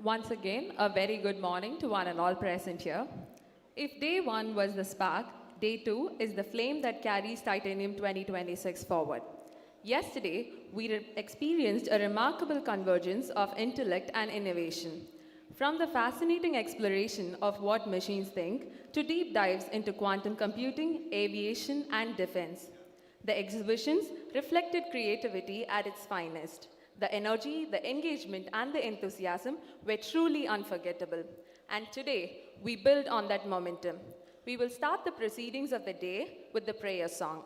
Once again, a very good morning to one and all present here. If day one was the spark, day two is the flame that carries Titanium 2026 forward. Yesterday, we experienced a remarkable convergence of intellect and innovation. From the fascinating exploration of what machines think to deep dives into quantum computing, aviation, and defense. The exhibitions reflected creativity at its finest. The energy, the engagement, and the enthusiasm were truly unforgettable. And today, we build on that momentum. We will start the proceedings of the day with the prayer song.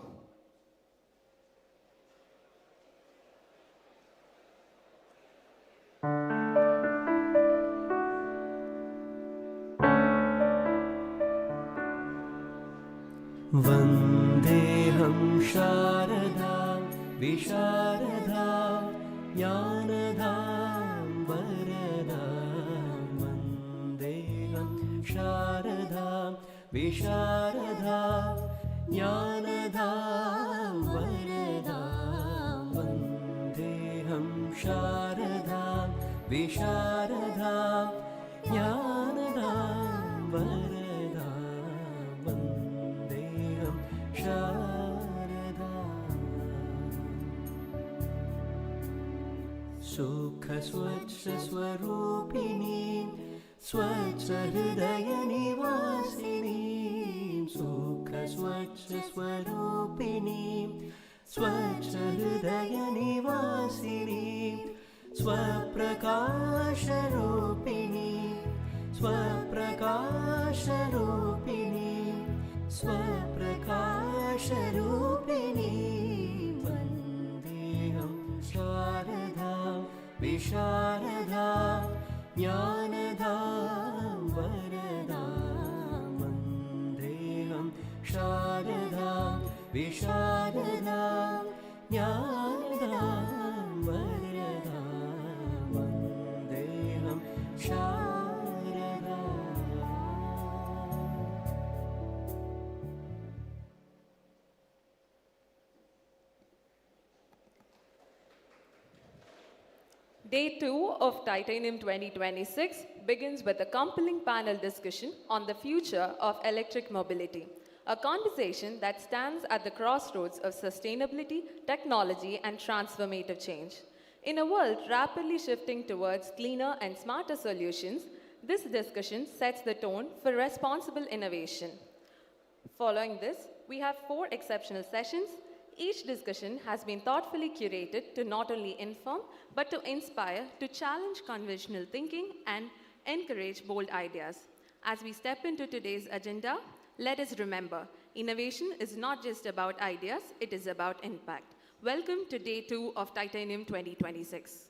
वन्देऽहं शारदां विशारदां ज्ञानदां वरदां वन्देऽहं शारदां विशारदां ज्ञानदां वरदां वन्देऽहं शारदां विशारदां ज्ञानदां वरदां सुखस्वच्छस्वरूपिणीं स्वच्छहृदयनिवासिनीं सुखस्वच्छस्वरूपिणीं स्वच्छहृदयनिवासिनीं स्वप्रकाशरूपिणीं स्वप्रकाशरूपिणीं स्वप्रकाशरूपिणीं वन्देऽहं शारदां विशारदां ज्ञानदां वरदां वन्देऽहं शारदां विशारदां ज्ञानदां वरदां वन्देऽहं शारदाम्. Day 2 of Titanium 2026 begins with a compelling panel discussion on the future of electric mobility, a conversation that stands at the crossroads of sustainability, technology, and transformative change. In a world rapidly shifting towards cleaner and smarter solutions, this discussion sets the tone for responsible innovation. Following this, we have 4 exceptional sessions. Each discussion has been thoughtfully curated to not only inform, but to inspire, to challenge conventional thinking, and encourage bold ideas. As we step into today's agenda, let us remember, innovation is not just about ideas, it is about impact. Welcome to Day 2 of Titanium 2026.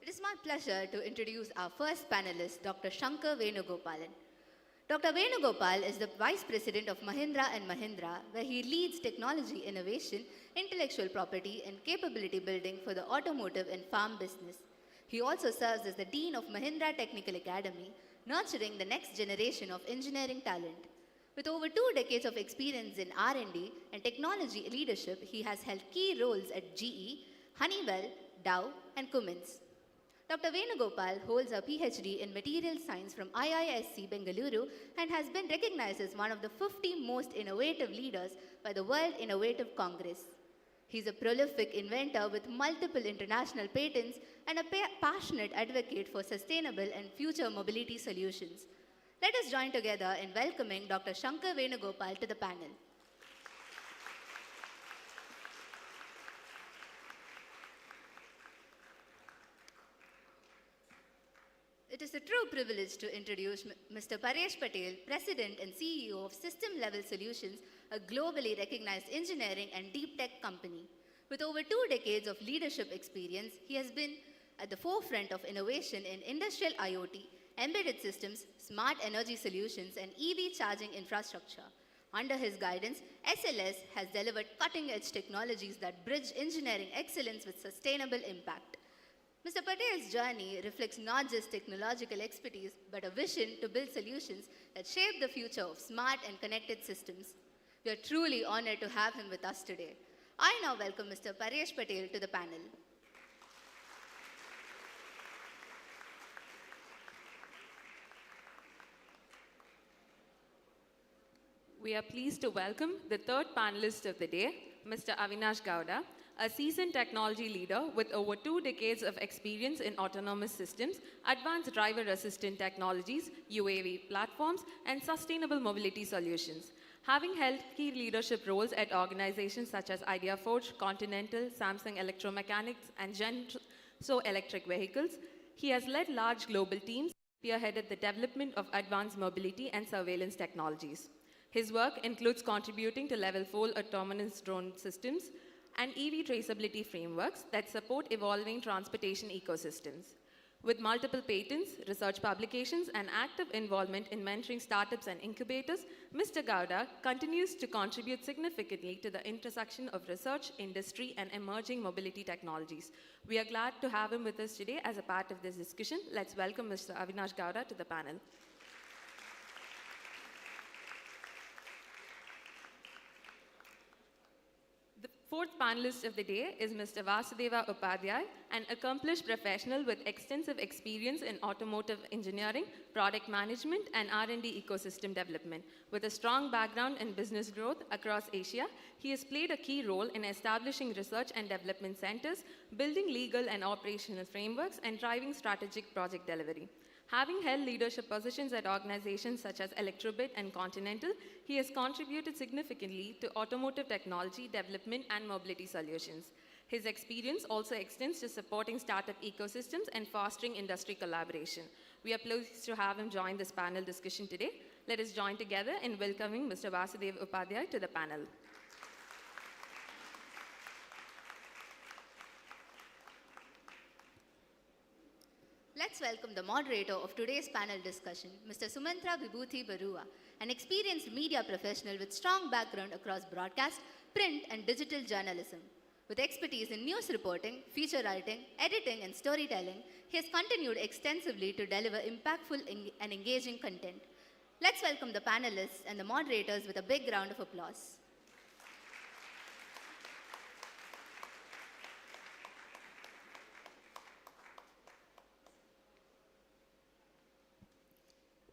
It is my pleasure to introduce our first panelist, Dr. Shankar Venugopalan. Dr. Venugopal is the Vice President of Mahindra & Mahindra, where he leads technology innovation, intellectual property, and capability building for the automotive and farm business. He also serves as the Dean of Mahindra Technical Academy, nurturing the next generation of engineering talent. With over 2 decades of experience in R&D and technology leadership, he has held key roles at GE, Honeywell, Dow, and Cummins. Dr. Venugopal holds a PhD in Material Science from IISc Bengaluru and has been recognized as one of the 50 most innovative leaders by the World Innovative Congress. He's a prolific inventor with multiple international patents and a passionate advocate for sustainable and future mobility solutions. Let us join together in welcoming Dr. Shankar Venugopal to the panel. It is a true privilege to introduce Mr. Paresh Patel, President and CEO of System Level Solutions, a globally recognized engineering and deep tech company. With over 2 decades of leadership experience, he has been at the forefront of innovation in industrial IoT, embedded systems, smart energy solutions, and EV charging infrastructure. Under his guidance, SLS has delivered cutting-edge technologies that bridge engineering excellence with sustainable impact. Mr. Patel's journey reflects not just technological expertise, but a vision to build solutions that shape the future of smart and connected systems. We are truly honored to have him with us today. I now welcome Mr. Paresh Patel to the panel. We are pleased to welcome the third panelist of the day, Mr. Avinash Gowda, a seasoned technology leader with over 2 decades of experience in autonomous systems, advanced driver assistant technologies, UAV platforms, and sustainable mobility solutions. Having held key leadership roles at organizations such as IdeaForge, Continental, Samsung Electromechanics, and Genso Electric Vehicles, he has led large global teams, spearheaded the development of advanced mobility and surveillance technologies. His work includes contributing to Level 4 autonomous drone systems and EV traceability frameworks that support evolving transportation ecosystems. With multiple patents, research publications, and active involvement in mentoring startups and incubators, Mr. Gowda continues to contribute significantly to the intersection of research, industry, and emerging mobility technologies. We are glad to have him with us today as a part of this discussion. Let's welcome Mr. Avinash Gowda to the panel. The fourth panelist of the day is Mr. Vasudeva Upadhyay, an accomplished professional with extensive experience in automotive engineering, product management, and R&D ecosystem development. With a strong background in business growth across Asia, he has played a key role in establishing research and development centers, building legal and operational frameworks, and driving strategic project delivery. Having held leadership positions at organizations such as Electrobit and Continental, he has contributed significantly to automotive technology development and mobility solutions. His experience also extends to supporting startup ecosystems and fostering industry collaboration. We are pleased to have him join this panel discussion today. Let us join together in welcoming Mr. Vasudeva Upadhyay to the panel. Let's welcome the moderator of today's panel discussion, Mr. Sumantra Vibhuti Barua, an experienced media professional with strong background across broadcast, print, and digital journalism. With expertise in news reporting, feature writing, editing, and storytelling, he has continued extensively to deliver impactful and engaging content. Let's welcome the panelists and the moderators with a big round of applause.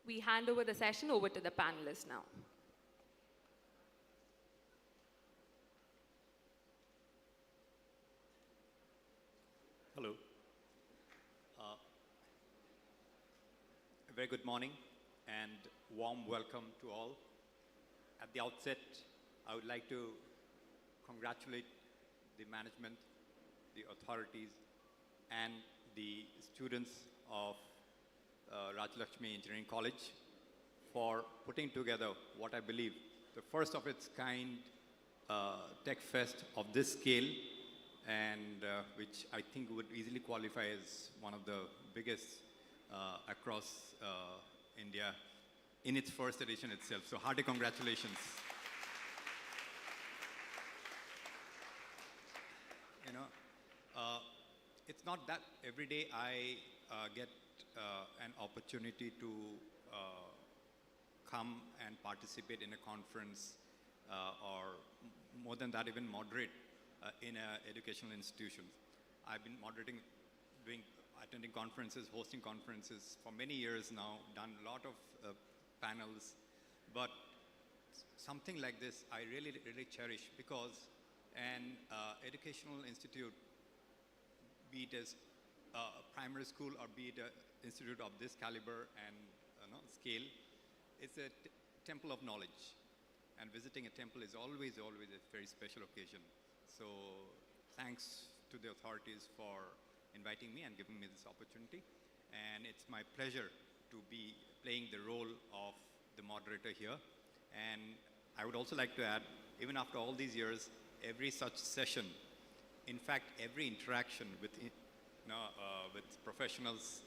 We hand over the session over to the panelists now. Hello. A very good morning and warm welcome to all. At the outset, I would like to congratulate the management, the authorities, and the students of Rajalakshmi Engineering College for putting together what I believe the first of its kind tech fest of this scale, and which I think would easily qualify as one of the biggest across India in its first edition itself. So hearty congratulations. You know, it's not that every day I get an opportunity to come and participate in a conference or more than that, even moderate in an educational institution. I've been moderating, attending conferences, hosting conferences for many years now, done a lot of panels, but something like this I really, really cherish because an educational institute, be it as a primary school or be it an institute of this caliber and scale, it's a temple of knowledge. And visiting a temple is always a very special occasion. So thanks to the authorities for inviting me and giving me this opportunity. And it's my pleasure to be playing the role of the moderator here. And I would also like to add, even after all these years, every such session, in fact, every interaction with professionals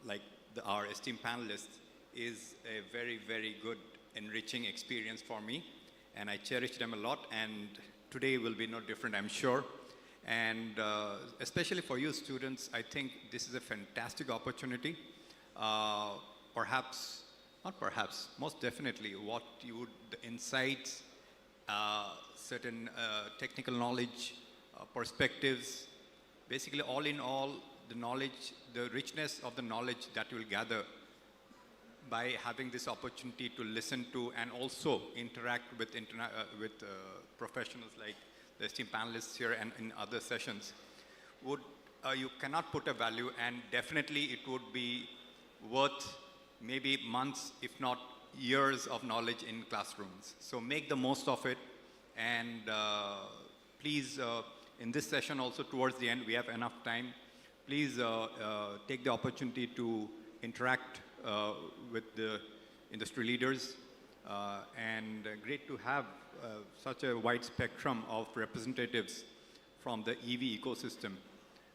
like our esteemed panelists is a very, very good, enriching experience for me. And I cherish them a lot. And today will be no different, I'm sure. And especially for you students, I think this is a fantastic opportunity. Perhaps, not perhaps, most definitely, the insights certain technical knowledge, perspectives. Basically, all in all, the knowledge, the richness of the knowledge that you will gather by having this opportunity to listen to and also interact with, professionals like the esteemed panelists here and in other sessions, would you cannot put a value, and definitely it would be worth maybe months, if not years of knowledge in classrooms. So make the most of it, and please, in this session also towards the end, we have enough time. Please take the opportunity to interact with the industry leaders, and great to have such a wide spectrum of representatives from the EV ecosystem,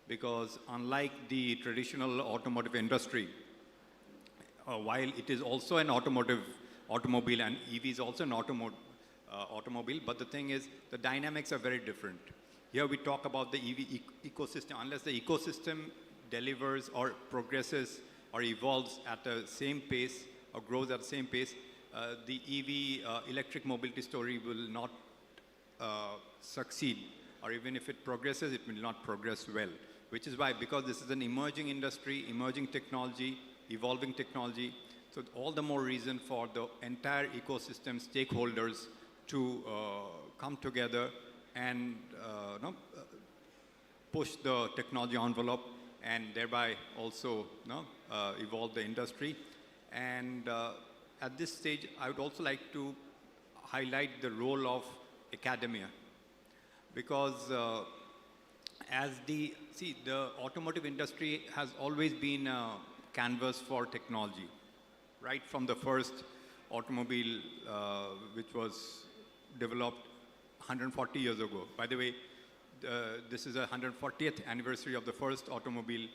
because unlike the traditional automotive industry, while it is also an automobile, and EV is also an automobile, but the thing is, the dynamics are very different. Here we talk about the EV ecosystem. Unless the ecosystem delivers or progresses or evolves at the same pace or grows at the same pace, the EV electric mobility story will not succeed, or even if it progresses, it will not progress well. Which is why, because this is an emerging industry, emerging technology, evolving technology, so all the more reason for the entire ecosystem stakeholders to come together and push the technology envelope, and thereby also evolve the industry. And at this stage, I would also like to highlight the role of academia, because the automotive industry has always been a canvas for technology, right from the first automobile, which was developed 140 years ago. By the way, this is a 140th anniversary of the first automobile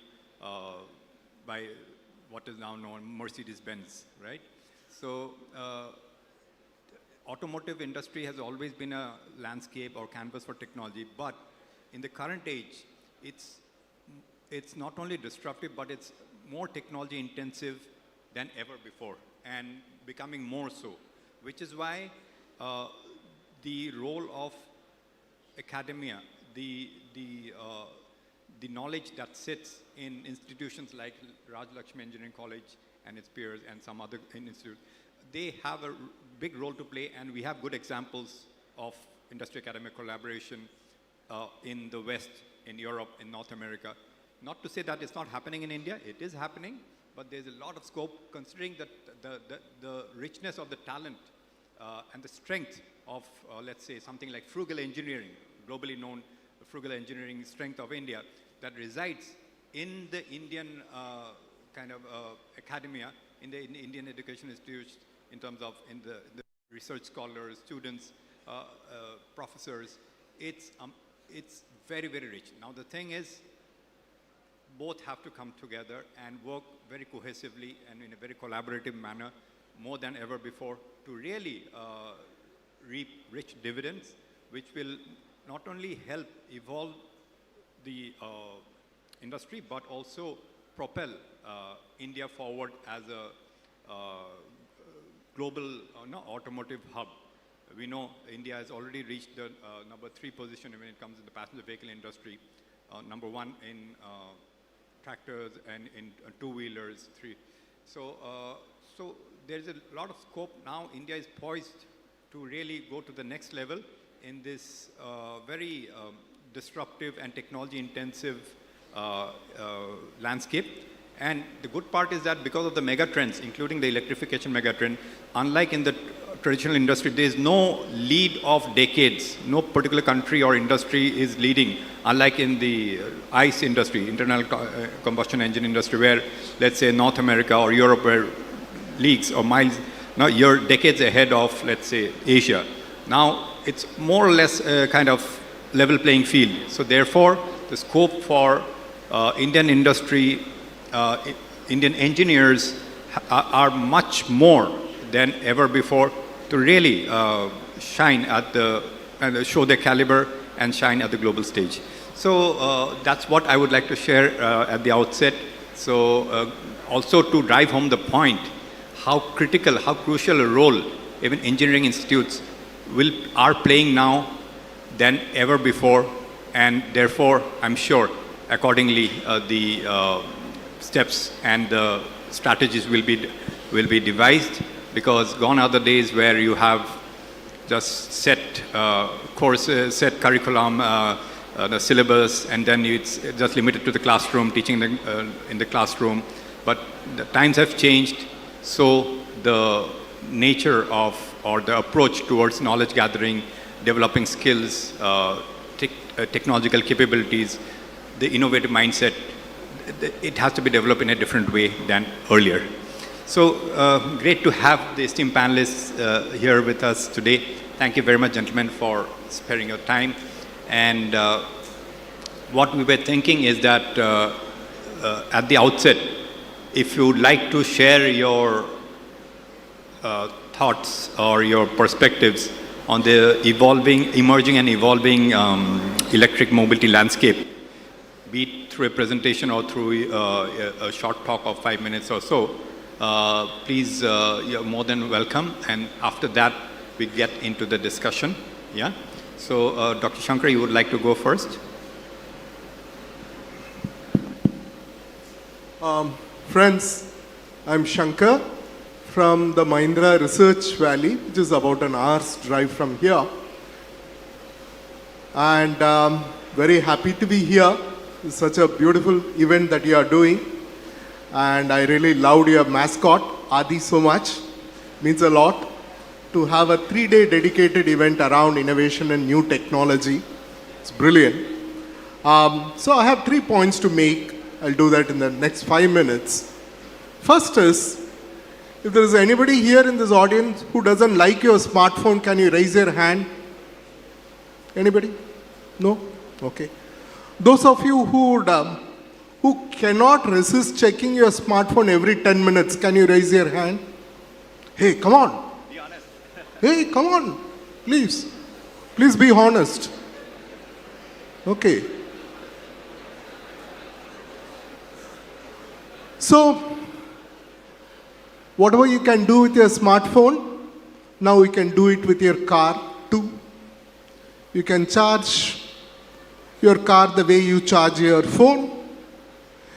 by what is now known Mercedes-Benz, right? So automotive industry has always been a landscape or canvas for technology, but in the current age, it's not only disruptive, but it's more technology intensive than ever before, and becoming more so, which is why the role of academia, the knowledge that sits in institutions like Raj Lakshmi Engineering College and its peers and some other institutes, they have a big role to play, and we have good examples of industry-academic collaboration in the West, in Europe, in North America. Not to say that it's not happening in India, it is happening, but there's a lot of scope considering that the richness of the talent and the strength of, let's say, something like frugal engineering, globally known frugal engineering strength of India, that resides in the Indian academia, in the Indian education institutes, in terms of in the research scholars, students, professors. It's very, very rich. Now the thing is, both have to come together and work very cohesively and in a very collaborative manner, more than ever before, to really reap rich dividends, which will not only help evolve the industry, but also propel India forward as a global automotive hub. We know India has already reached the number 3 position when it comes to the passenger vehicle industry, number 1 in tractors and in two-wheelers, 3. So there's a lot of scope now. India is poised to really go to the next level in this very disruptive and technology-intensive landscape. And the good part is that because of the mega trends, including the electrification mega trend, unlike in the traditional industry, there is no lead of decades. No particular country or industry is leading, unlike in the ICE industry, internal combustion engine industry, where, let's say, North America or Europe were leagues or miles, now you're decades ahead of, let's say, Asia. Now, it's more or less a kind of level playing field. So therefore, the scope for Indian industry, Indian engineers are much more than ever before to really shine at and show their caliber and shine at the global stage. So that's what I would like to share at the outset. So also to drive home the point, how critical, how crucial a role even engineering institutes are playing now than ever before, and therefore, I'm sure, accordingly, the steps and the strategies will be devised, because gone are the days where you have just set courses, set curriculum, the syllabus, and then it's just limited to the classroom, teaching in the classroom. But the times have changed, so the nature of, or the approach towards knowledge gathering, developing skills, technological capabilities, the innovative mindset, it has to be developed in a different way than earlier. So great to have the esteemed panelists here with us today. Thank you very much, gentlemen, for sparing your time. And what we were thinking is that at the outset, if you would like to share your thoughts or your perspectives on the emerging and evolving electric mobility landscape, be it through a presentation or through a short talk of 5 minutes or so, please, you're more than welcome. And after that, we get into the discussion. Yeah. So, Dr. Shankar, you would like to go first? Friends, I'm Shankar from the Mahindra Research Valley, which is about an hour's drive from here. And very happy to be here. It's such a beautiful event that you are doing. And I really loved your mascot, Adi, so much. Means a lot to have a 3-day dedicated event around innovation and new technology. It's brilliant. So I have 3 points to make. I'll do that in the next 5 minutes. First is, if there is anybody here in this audience who doesn't like your smartphone, can you raise your hand? Anybody? No? Okay. Those of you who cannot resist checking your smartphone every 10 minutes, can you raise your hand? Hey, come on. Be honest. Hey, come on. Please. Please be honest. Okay. So, whatever you can do with your smartphone, now you can do it with your car too. You can charge your car the way you charge your phone.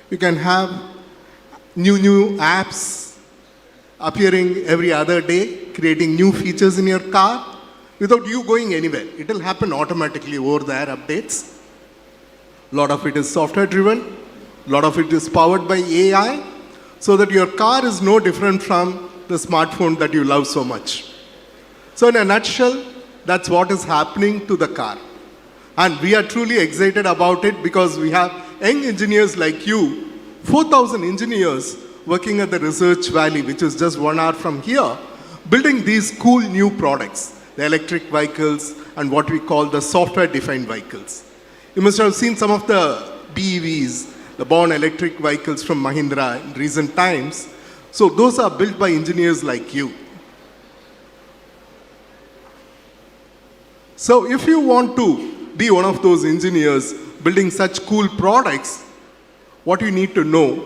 You can have new apps appearing every other day, creating new features in your car without you going anywhere. It will happen automatically over there, updates. A lot of it is software driven. A lot of it is powered by AI, so that your car is no different from the smartphone that you love so much. So in a nutshell, that's what is happening to the car. And we are truly excited about it because we have young engineers like you, 4,000 engineers working at the Research Valley, which is just 1 hour from here, building these cool new products, the electric vehicles and what we call the software-defined vehicles. You must have seen some of the BEVs, the born electric vehicles from Mahindra in recent times. So those are built by engineers like you. So if you want to be one of those engineers building such cool products, what you need to know,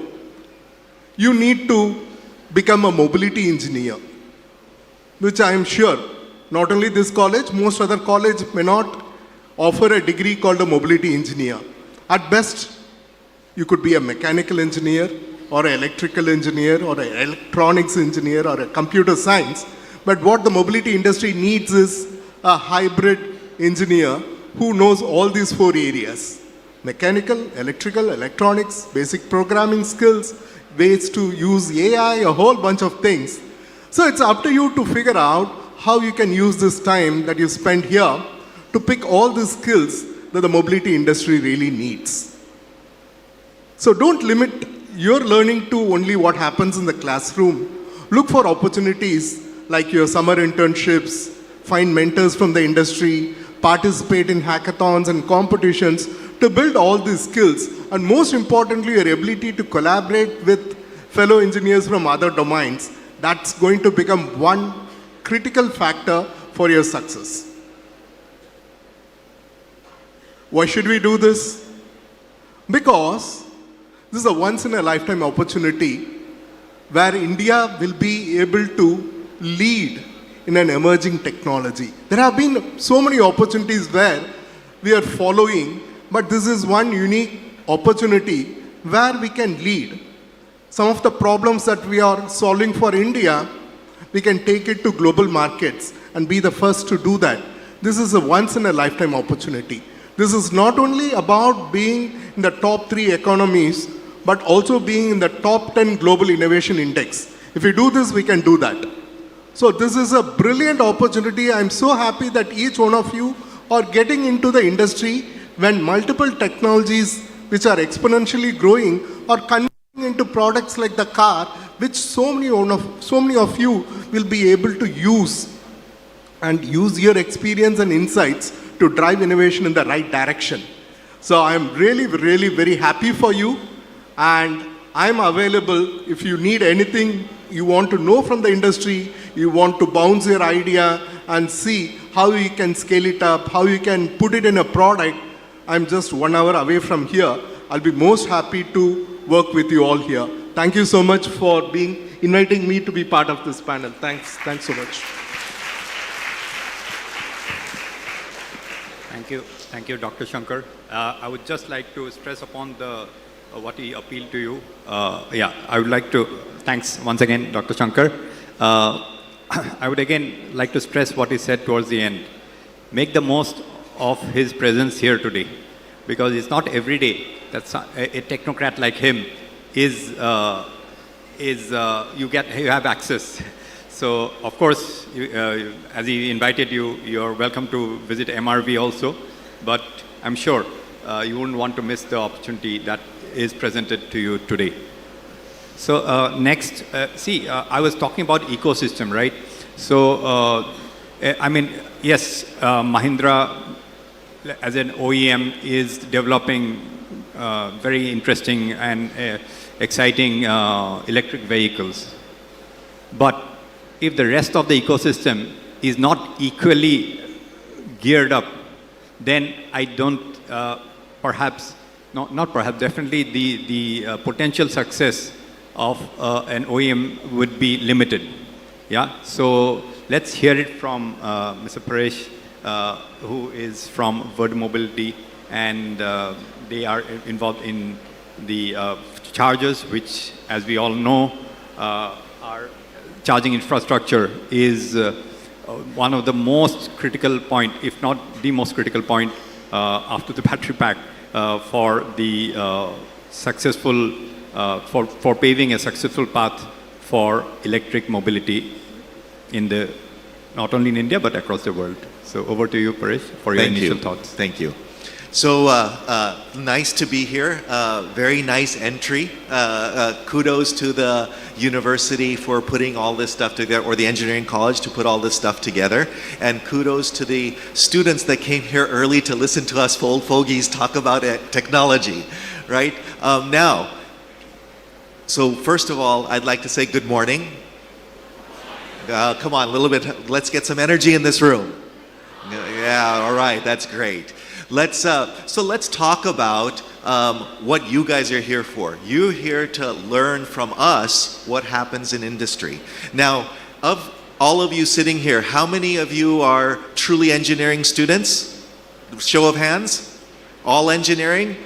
you need to become a mobility engineer, which I am sure not only this college, most other colleges may not offer a degree called a mobility engineer. At best, you could be a mechanical engineer or an electrical engineer or an electronics engineer or a computer science. But what the mobility industry needs is a hybrid engineer who knows all these 4 areas: mechanical, electrical, electronics, basic programming skills, ways to use AI, a whole bunch of things. So it's up to you to figure out how you can use this time that you spend here to pick all the skills that the mobility industry really needs. So don't limit your learning to only what happens in the classroom. Look for opportunities like your summer internships, find mentors from the industry, participate in hackathons and competitions to build all these skills, and most importantly, your ability to collaborate with fellow engineers from other domains. That's going to become one critical factor for your success. Why should we do this? Because this is a once-in-a-lifetime opportunity where India will be able to lead in an emerging technology. There have been so many opportunities where we are following, but this is one unique opportunity where we can lead. Some of the problems that we are solving for India, we can take it to global markets and be the first to do that. This is a once in a lifetime opportunity. This is not only about being in the top 3 economies, but also being in the top 10 global innovation index. If we do this, we can do that. So this is a brilliant opportunity. I'm so happy that each one of you are getting into the industry when multiple technologies which are exponentially growing are converting into products like the car, which so many of you will be able to use and use your experience and insights to drive innovation in the right direction. So I'm really, really very happy for you, and I'm available if you need anything you want to know from the industry, you want to bounce your idea and see how you can scale it up, how you can put it in a product. I'm just 1 hour away from here. I'll be most happy to work with you all here. Thank you so much for inviting me to be part of this panel. Thanks so much. Thank you, Dr. Shankar. I would just like to stress upon what he appealed to you. I would like to, thanks once again, Dr. Shankar. I would again like to stress what he said towards the end. Make the most of his presence here today, because it's not every day that a technocrat like him you have access. So, of course, as he invited you, you're welcome to visit MRV also, but I'm sure you wouldn't want to miss the opportunity that is presented to you today. So next, I was talking about ecosystem, right? So, yes, Mahindra as an OEM is developing very interesting and exciting electric vehicles. But if the rest of the ecosystem is not equally geared up, then I don't, definitely the potential success of an OEM would be limited. Yeah, so let's hear it from Mr. Paresh, who is from Verde Mobility, and they are involved in the chargers, which, as we all know, our charging infrastructure is one of the most critical point, if not the most critical point, after the battery pack for the successful, for paving a successful path for electric mobility not only in India, but across the world. So over to you, Paresh, for your initial thoughts. Thank you. So nice to be here. Very nice entry. Kudos to the university for putting all this stuff together, or the engineering college to put all this stuff together. And kudos to the students that came here early to listen to us old fogies talk about technology, right? So first of all, I'd like to say good morning. Come on, a little bit. Let's get some energy in this room. Yeah, all right, that's great. Let's talk about what you guys are here for. You're here to learn from us what happens in industry. Now, of all of you sitting here, how many of you are truly engineering students? Show of hands. All engineering,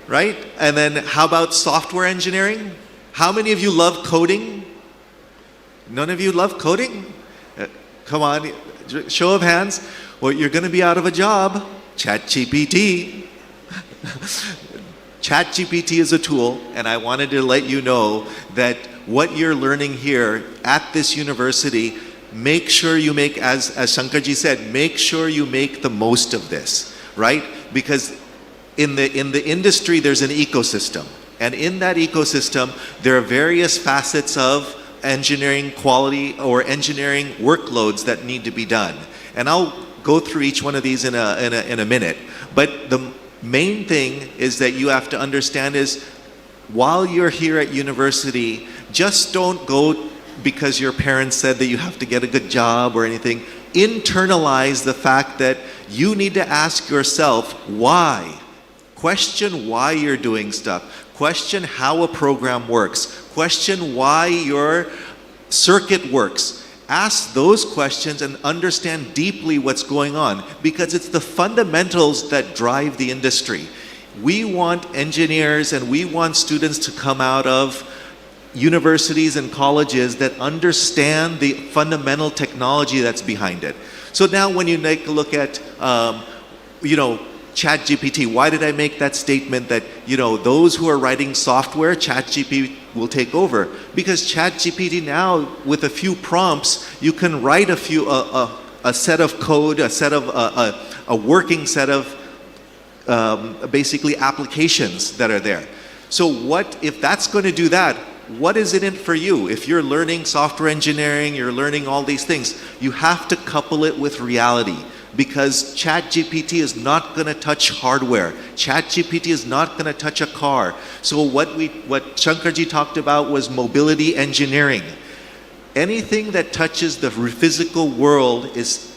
right? And then how about software engineering? How many of you love coding? None of you love coding? Come on, show of hands. Well, you're going to be out of a job. ChatGPT. ChatGPT is a tool, and I wanted to let you know that what you're learning here at this university, make sure you make, as Shankarji said, make sure you make the most of this, right? Because in the industry, there's an ecosystem. And in that ecosystem, there are various facets of engineering quality or engineering workloads that need to be done. And I'll go through each one of these in a minute. But the main thing is that you have to understand is, while you're here at university, just don't go because your parents said that you have to get a good job or anything. Internalize the fact that you need to ask yourself why. Question why you're doing stuff. Question how a program works. Question why your circuit works. ask those questions and understand deeply what's going on, because it's the fundamentals that drive the industry. We want engineers and we want students to come out of universities and colleges that understand the fundamental technology that's behind it. So now when you take a look at, ChatGPT, why did I make that statement that, those who are writing software, ChatGPT will take over? Because ChatGPT now, with a few prompts, you can write a set of code, a working set of basically applications that are there. So what, if that's going to do that, what is in it for you? If you're learning software engineering, you're learning all these things, you have to couple it with reality, because ChatGPT is not going to touch hardware. ChatGPT is not going to touch a car. So what Shankarji talked about was mobility engineering. Anything that touches the physical world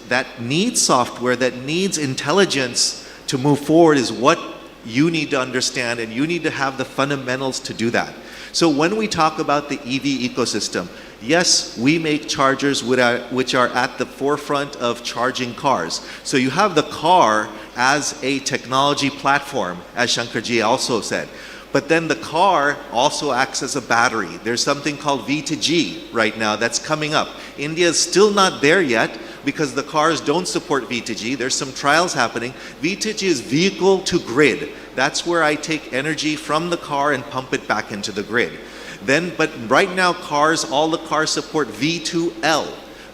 that needs software, that needs intelligence to move forward, is what you need to understand, and you need to have the fundamentals to do that. So when we talk about the EV ecosystem, yes, we make chargers which are at the forefront of charging cars. So you have the car as a technology platform, as Shankarji also said. But then the car also acts as a battery. There's something called V2G right now that's coming up. India is still not there yet because the cars don't support V2G. There's some trials happening. V2G is vehicle to grid. That's where I take energy from the car and pump it back into the grid. But right now all the cars support V2L,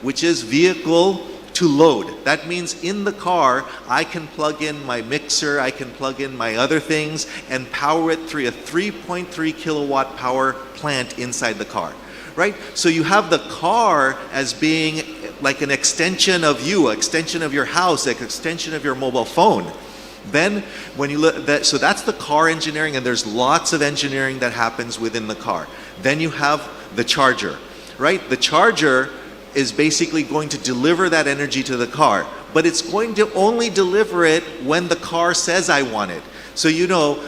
which is vehicle to load. That means in the car, I can plug in my mixer, I can plug in my other things and power it through a 3.3 kilowatt power plant inside the car, right? So you have the car as being like an extension of you, an extension of your house, like an extension of your mobile phone. Then when you look, so that's the car engineering, and there's lots of engineering that happens within the car. Then you have the charger, right? The charger is basically going to deliver that energy to the car, but it's going to only deliver it when the car says I want it. So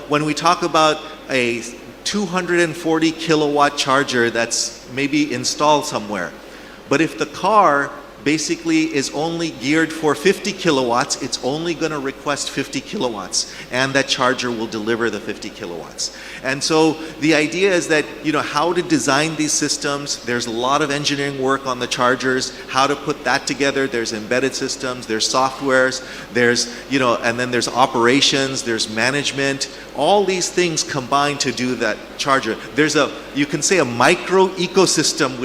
when we talk about a 240 kilowatt charger that's maybe installed somewhere, but if the car basically is only geared for 50 kilowatts, it's only going to request 50 kilowatts, and that charger will deliver the 50 kilowatts. And so the idea is that, how to design these systems. There's a lot of engineering work on the chargers, how to put that together. There's embedded systems, there's softwares, there's, and then there's operations, there's management. All these things combine to do that charger. There's you can say a micro ecosystem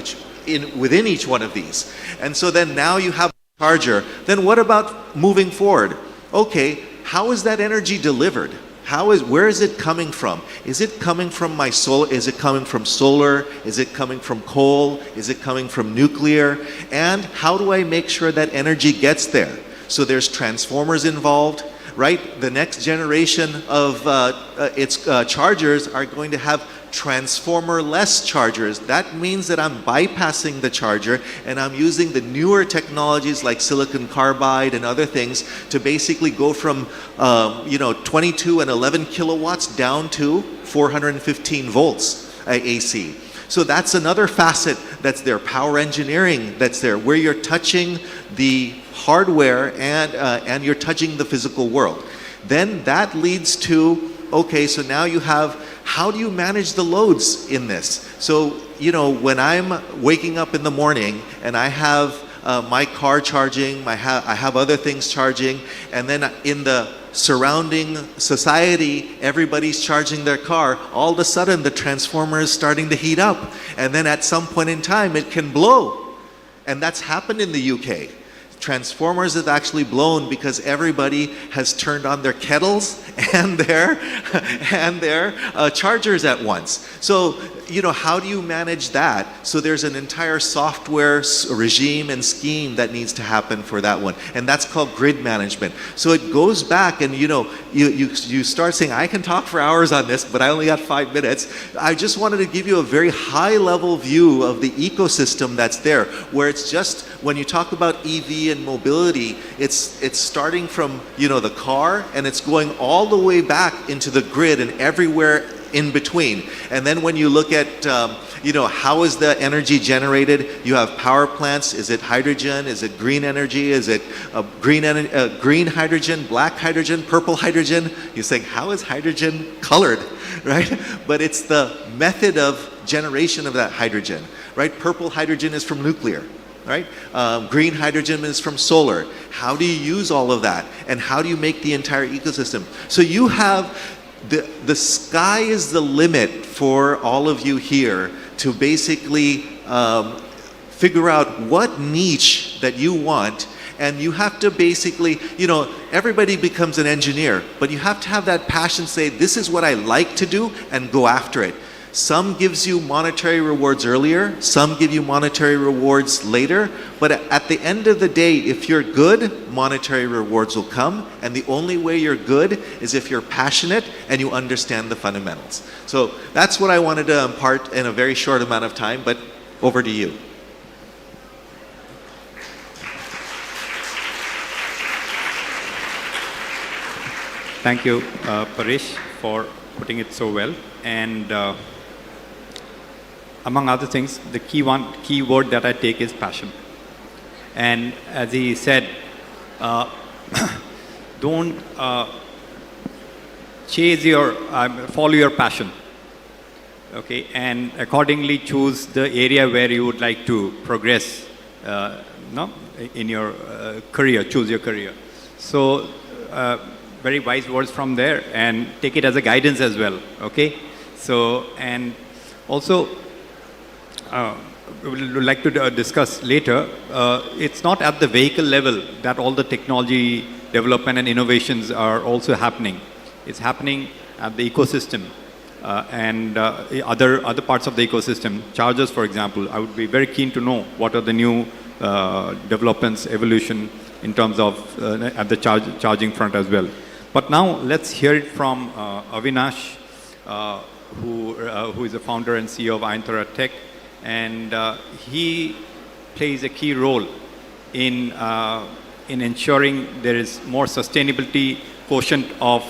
within each one of these. And so then now you have a charger. Then what about moving forward? Okay, how is that energy delivered? Where is it coming from? Is it coming from my solar? Is it coming from solar? Is it coming from coal? Is it coming from nuclear? And how do I make sure that energy gets there? So there's transformers involved, right? The next generation of chargers are going to have transformer-less chargers. That means that I'm bypassing the charger and I'm using the newer technologies like silicon carbide and other things to basically go from 22 and 11 kilowatts down to 415 volts AC. So that's another facet that's there, power engineering that's there, where you're touching the hardware and you're touching the physical world. Then that leads to, okay, so now you have, how do you manage the loads in this? So, when I'm waking up in the morning and I have my car charging, I have other things charging, and then in the surrounding society, everybody's charging their car, all of a sudden the transformer is starting to heat up. And then at some point in time, it can blow. And that's happened in the UK. Transformers have actually blown because everybody has turned on their kettles and their chargers at once. So, how do you manage that? So there's an entire software regime and scheme that needs to happen for that one. And that's called grid management. So it goes back and, you start saying, I can talk for hours on this, but I only got 5 minutes. I just wanted to give you a very high level view of the ecosystem that's there, where it's just, when you talk about EV and mobility, it's starting from, the car, and it's going all the way back into the grid and everywhere in between. And then when you look at, how is the energy generated? You have power plants. Is it hydrogen? Is it green energy? Is it green hydrogen, black hydrogen, purple hydrogen? You're saying, how is hydrogen colored, right? But it's the method of generation of that hydrogen, right? Purple hydrogen is from nuclear, right? Green hydrogen is from solar. How do you use all of that? And how do you make the entire ecosystem? So you have, the sky is the limit for all of you here to basically figure out what niche that you want. And you have to basically, everybody becomes an engineer, but you have to have that passion, say, this is what I like to do, and go after it. Some gives you monetary rewards earlier, some give you monetary rewards later, but at the end of the day, if you're good, monetary rewards will come, and the only way you're good is if you're passionate and you understand the fundamentals. So that's what I wanted to impart in a very short amount of time, but over to you. Thank you, Paresh, for putting it so well. And among other things, the key word that I take is passion. And as he said, don't follow your passion. Okay, and accordingly choose the area where you would like to progress. In your career, choose your career. So. Very wise words from there, and take it as a guidance as well, okay? So, and also, we would like to discuss later, it's not at the vehicle level that all the technology development and innovations are also happening. It's happening at the ecosystem and other parts of the ecosystem. Chargers, for example, I would be very keen to know what are the new developments, evolution in terms of at the charging front as well. But now let's hear it from Avinash, who is the founder and CEO of Ayantara Tech, and he plays a key role in ensuring there is more sustainability quotient of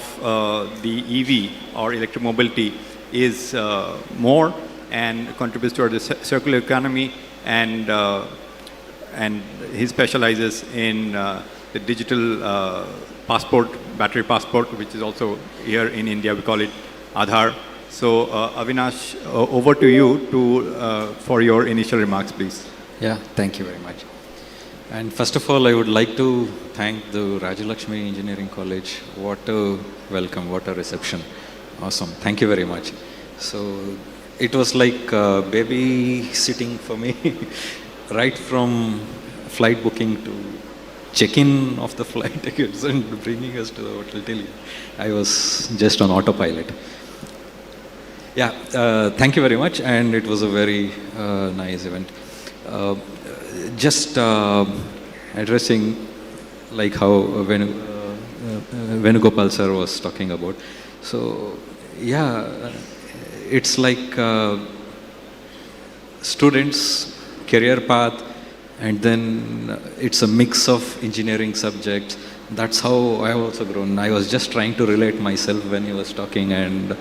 the EV or electric mobility is more and contributes toward the circular economy, and he specializes in the digital passport, battery passport, which is also here in India, we call it Aadhaar. So Avinash, over to you for your initial remarks, please. Yeah, thank you very much. And first of all, I would like to thank the Rajalakshmi Engineering College. What a welcome, what a reception. Awesome, thank you very much. So it was like babysitting for me, right from flight booking to check-in of the flight tickets and bringing us to the hotel till I was just on autopilot. Yeah, thank you very much, and it was a very nice event. Just addressing like how Venugopal sir was talking about. So yeah, it's like students' career path, and then it's a mix of engineering subjects. That's how I have also grown. I was just trying to relate myself when he was talking, and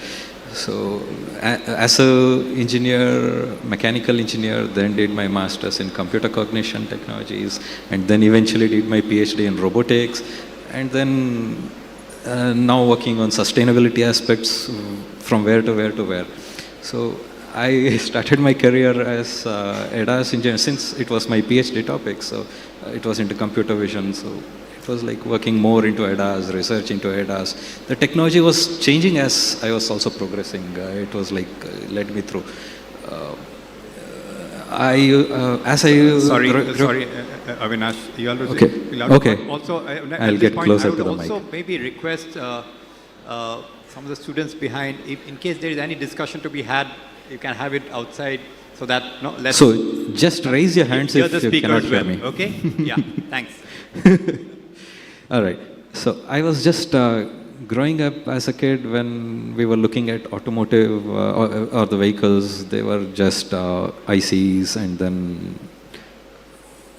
so as a engineer, mechanical engineer, then did my master's in computer cognition technologies, and then eventually did my PhD in robotics, and then now working on sustainability aspects from where to where to where. So I started my career as ADAS engineer since it was my PhD topic. So it was into computer vision. So it was like working more into ADAS, research into ADAS. The technology was changing as I was also progressing. It was like led me through. Sorry, Avinash, you already okay. Okay. Also, I'll get closer to the mic. I would also maybe request some of the students behind, in case there is any discussion to be had, you can have it outside so that let's. So just raise your hands if you cannot hear me. Okay? Yeah. Thanks. All right. So I was just growing up as a kid when we were looking at automotive or the vehicles. They were just ICs, and then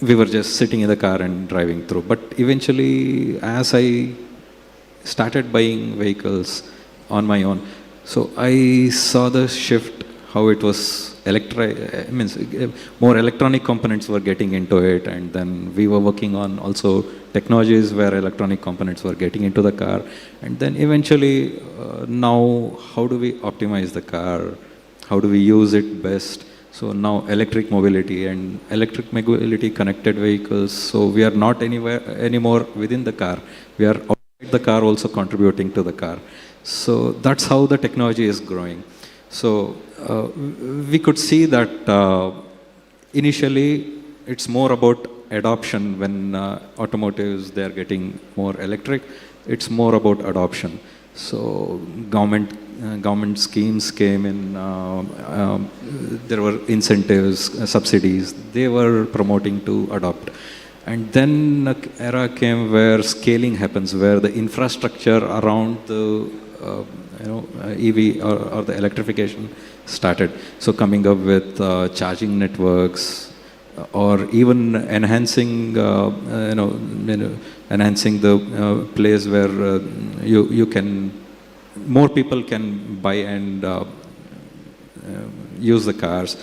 we were just sitting in the car and driving through. But eventually, as I started buying vehicles on my own, So I saw the shift, how it was more electronic components were getting into it, and then we were working on also technologies where electronic components were getting into the car, and then eventually now how do we optimize the car? How do we use it best? So now electric mobility connected vehicles. So we are not anymore within the car. We are outside the car also contributing to the car. So that's how the technology is growing. So we could see that initially it's more about adoption when automotives, they're getting more electric. It's more about adoption. So government schemes came in, there were incentives, subsidies, they were promoting to adopt. And then an era came where scaling happens, where the infrastructure around the EV or the electrification started. So coming up with charging networks, or even enhancing, enhancing the place where you can, more people can buy and use the cars.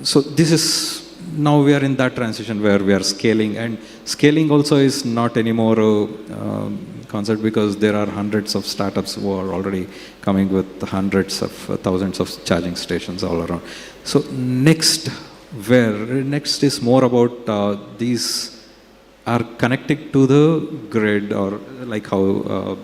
So this is, now we are in that transition where we are scaling, and scaling also is not anymore a concept, because there are hundreds of startups who are already coming with hundreds of thousands of charging stations all around. So next is more about these are connected to the grid, or like how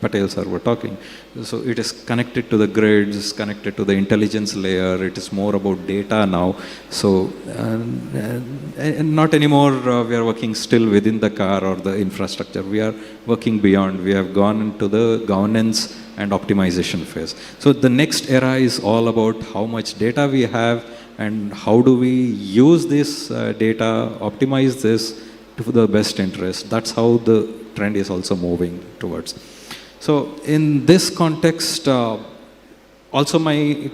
Patel sir were talking. So it is connected to the grid, it's connected to the intelligence layer, it is more about data now. So and not anymore we are working still within the car or the infrastructure, we are working beyond, we have gone into the governance and optimization phase. So the next era is all about how much data we have and how do we use this data, optimize this to the best interest. That's how the trend is also moving towards. So in this context, also my,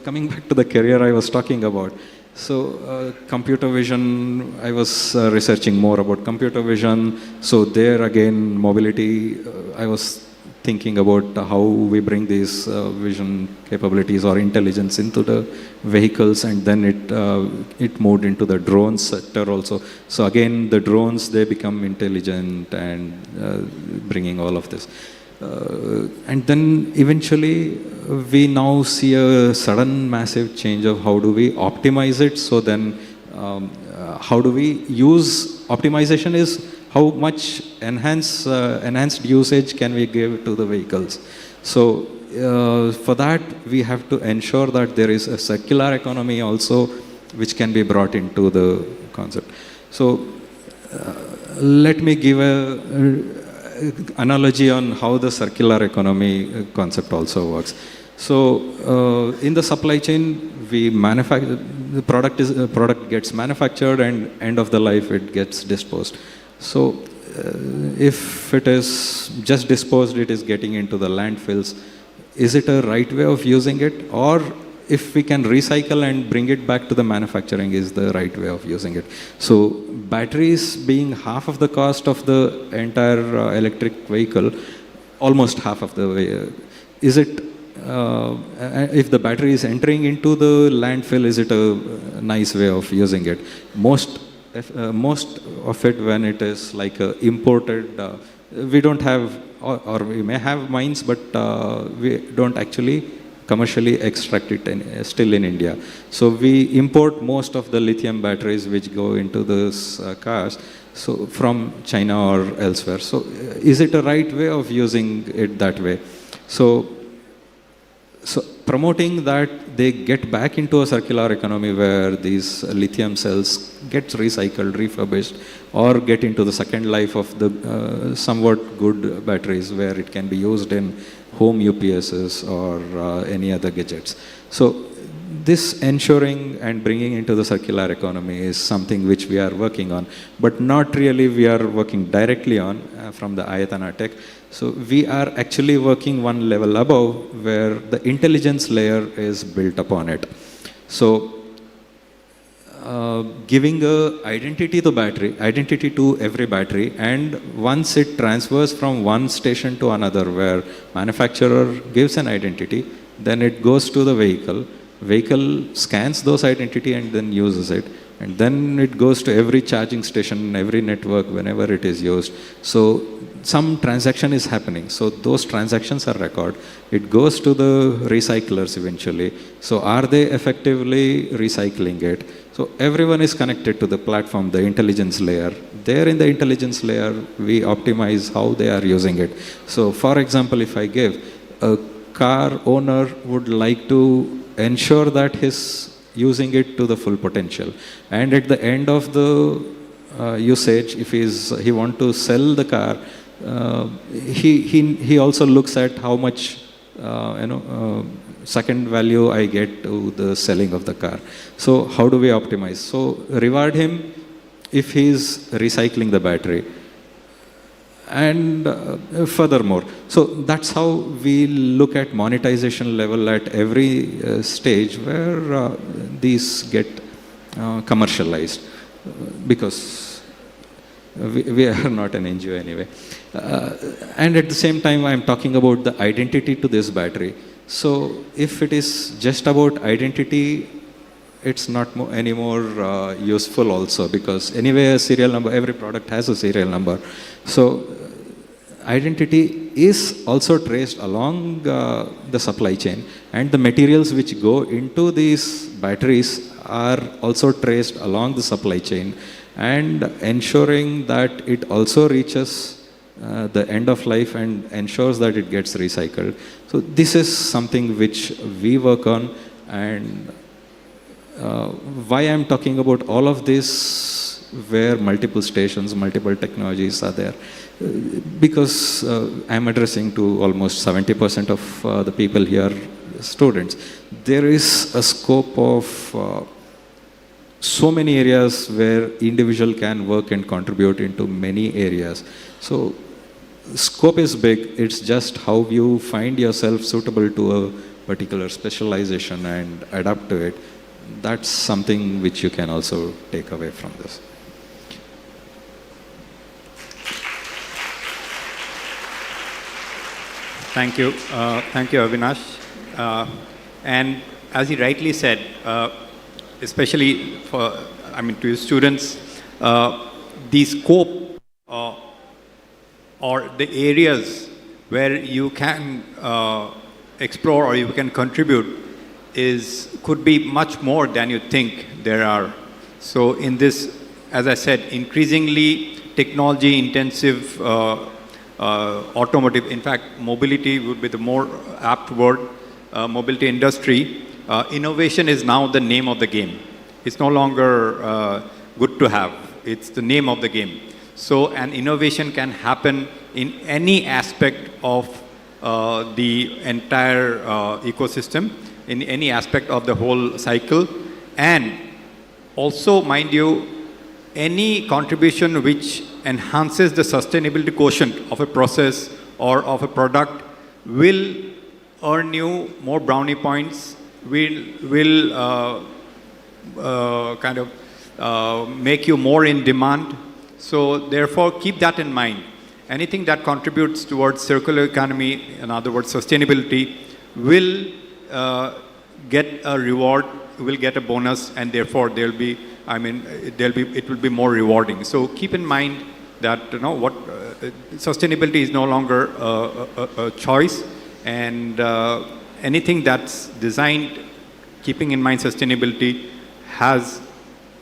coming back to the career I was talking about, so computer vision, I was researching more about computer vision. So there again, mobility, I was thinking about how we bring these vision capabilities or intelligence into the vehicles, and then it moved into the drone sector also. So again, the drones, they become intelligent and bringing all of this. And then eventually we now see a sudden massive change of how do we optimize it. So then how do we use, optimization is how much enhanced usage can we give to the vehicles. So for that, we have to ensure that there is a circular economy also, which can be brought into the concept. So let me give a analogy on how the circular economy concept also works. So in the supply chain, we manufacture, the product gets manufactured, and end of the life it gets disposed. So if it is just disposed, it is getting into the landfills. Is it a right way of using it? Or if we can recycle and bring it back to the manufacturing, is the right way of using it? So batteries being half of the cost of the entire electric vehicle, almost half of the way, is it, if the battery is entering into the landfill, is it a nice way of using it? Most of it, when it is like imported, we don't have, or we may have mines, but we don't actually commercially extract it still in India. So we import most of the lithium batteries which go into those cars, so from China or elsewhere. So is it a right way of using it that way? So promoting that they get back into a circular economy where these lithium cells get recycled, refurbished, or get into the second life of the somewhat good batteries where it can be used in home UPSs or any other gadgets. So this ensuring and bringing into the circular economy is something which we are working on, but not really we are working directly on from the Ayatana Tech. So we are actually working one level above where the intelligence layer is built upon it. So giving a identity to every battery, and once it transfers from one station to another where manufacturer gives an identity, then it goes to the vehicle scans those identity and then uses it, and then it goes to every charging station, every network whenever it is used. So some transaction is happening, so those transactions are recorded. It goes to the recyclers eventually. So are they effectively recycling it? So everyone is connected to the platform, the intelligence layer. There in the intelligence layer, we optimize how they are using it. So for example, if I give, a car owner would like to ensure that he's using it to the full potential. And at the end of the usage, if he want to sell the car, he also looks at how much second value I get to the selling of the car. So how do we optimize? So reward him if he's recycling the battery. And furthermore, so that's how we look at monetization level at every stage where these get commercialized, because we are not an NGO anyway. And at the same time, I'm talking about the identity to this battery. So if it is just about identity, it's not any more useful also, because anyway a serial number, every product has a serial number. So identity is also traced along the supply chain, and the materials which go into these batteries are also traced along the supply chain, and ensuring that it also reaches the end of life and ensures that it gets recycled. So this is something which we work on. And why I'm talking about all of this, where multiple stations, multiple technologies are there, because I'm addressing to almost 70% of the people here, students. There is a scope of so many areas where individual can work and contribute into many areas. So scope is big. It's just how you find yourself suitable to a particular specialization and adapt to it. That's something which you can also take away from this. Thank you. Thank you, Avinash. And as he rightly said, especially to your students, the scope or the areas where you can explore or you can contribute could be much more than you think there are. So in this, as I said, increasingly technology intensive automotive, in fact, mobility would be the more apt word, mobility industry, innovation is now the name of the game. It's no longer good to have, it's the name of the game. So an innovation can happen in any aspect of the entire ecosystem, in any aspect of the whole cycle. And also, mind you, any contribution which enhances the sustainability quotient of a process or of a product will earn you more brownie points, will make you more in demand. So therefore, keep that in mind. Anything that contributes towards circular economy, in other words, sustainability, will get a reward, will get a bonus, and therefore it will be more rewarding. So keep in mind that sustainability is no longer a choice, and anything that's designed keeping in mind sustainability has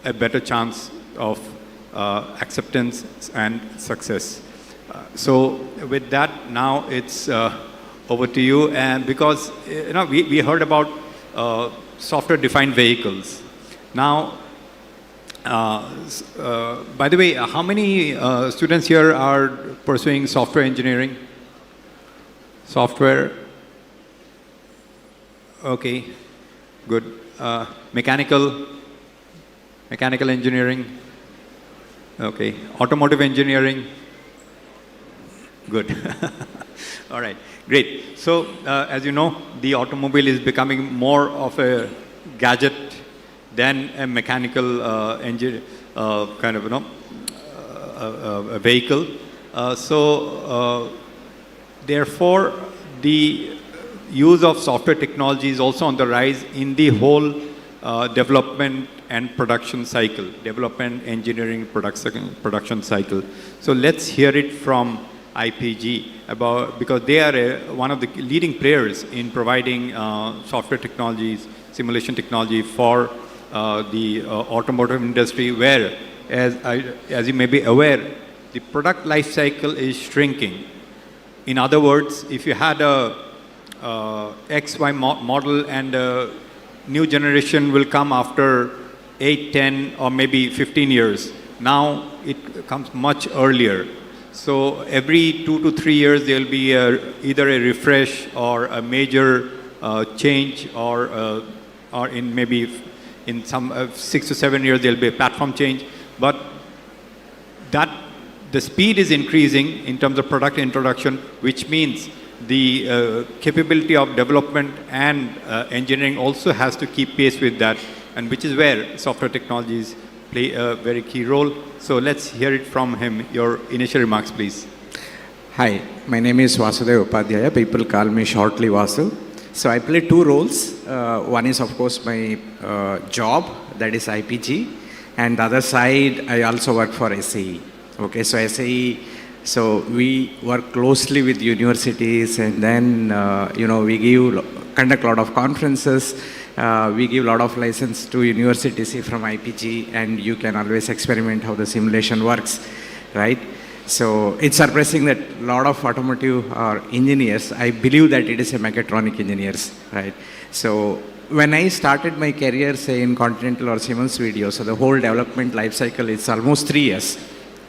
a better chance of acceptance and success. So with that, now it's over to you. And because we heard about software-defined vehicles. Now, by the way, how many students here are pursuing software engineering? Software? Okay, good. Mechanical engineering? Okay. Automotive engineering? Good. All right, great. So, as you know, the automobile is becoming more of a gadget than a mechanical engine kind of, a vehicle. Therefore, the use of software technology is also on the rise in the whole development and production cycle, development, engineering, production cycle. So let's hear it from IPG because they are one of the leading players in providing software technologies, simulation technology for the automotive industry, where, as you may be aware, the product life cycle is shrinking. In other words, if you had a XY model and a new generation will come after 8, 10, or maybe 15 years. Now it comes much earlier. So every 2 to 3 years there will be either a refresh or a major change, or in maybe in some 6 to 7 years there will be a platform change. But that the speed is increasing in terms of product introduction, which means the capability of development and engineering also has to keep pace with that, and which is where software technologies play a very key role. So let's hear it from him. Your initial remarks, please. Hi, my name is Vasudev Upadhyaya. People call me shortly Vasu. So I play two roles. One is, of course, my job, that is IPG, and the other side, I also work for SAE. Okay, so SAE, so we work closely with universities, and then we conduct a lot of conferences. We give a lot of license to universities from IPG, and you can always experiment how the simulation works, right? So it's surprising that a lot of automotive engineers, I believe that it is a mechatronic engineers, right? So when I started my career, say in Continental or Siemens Video, so the whole development life cycle is almost 3 years.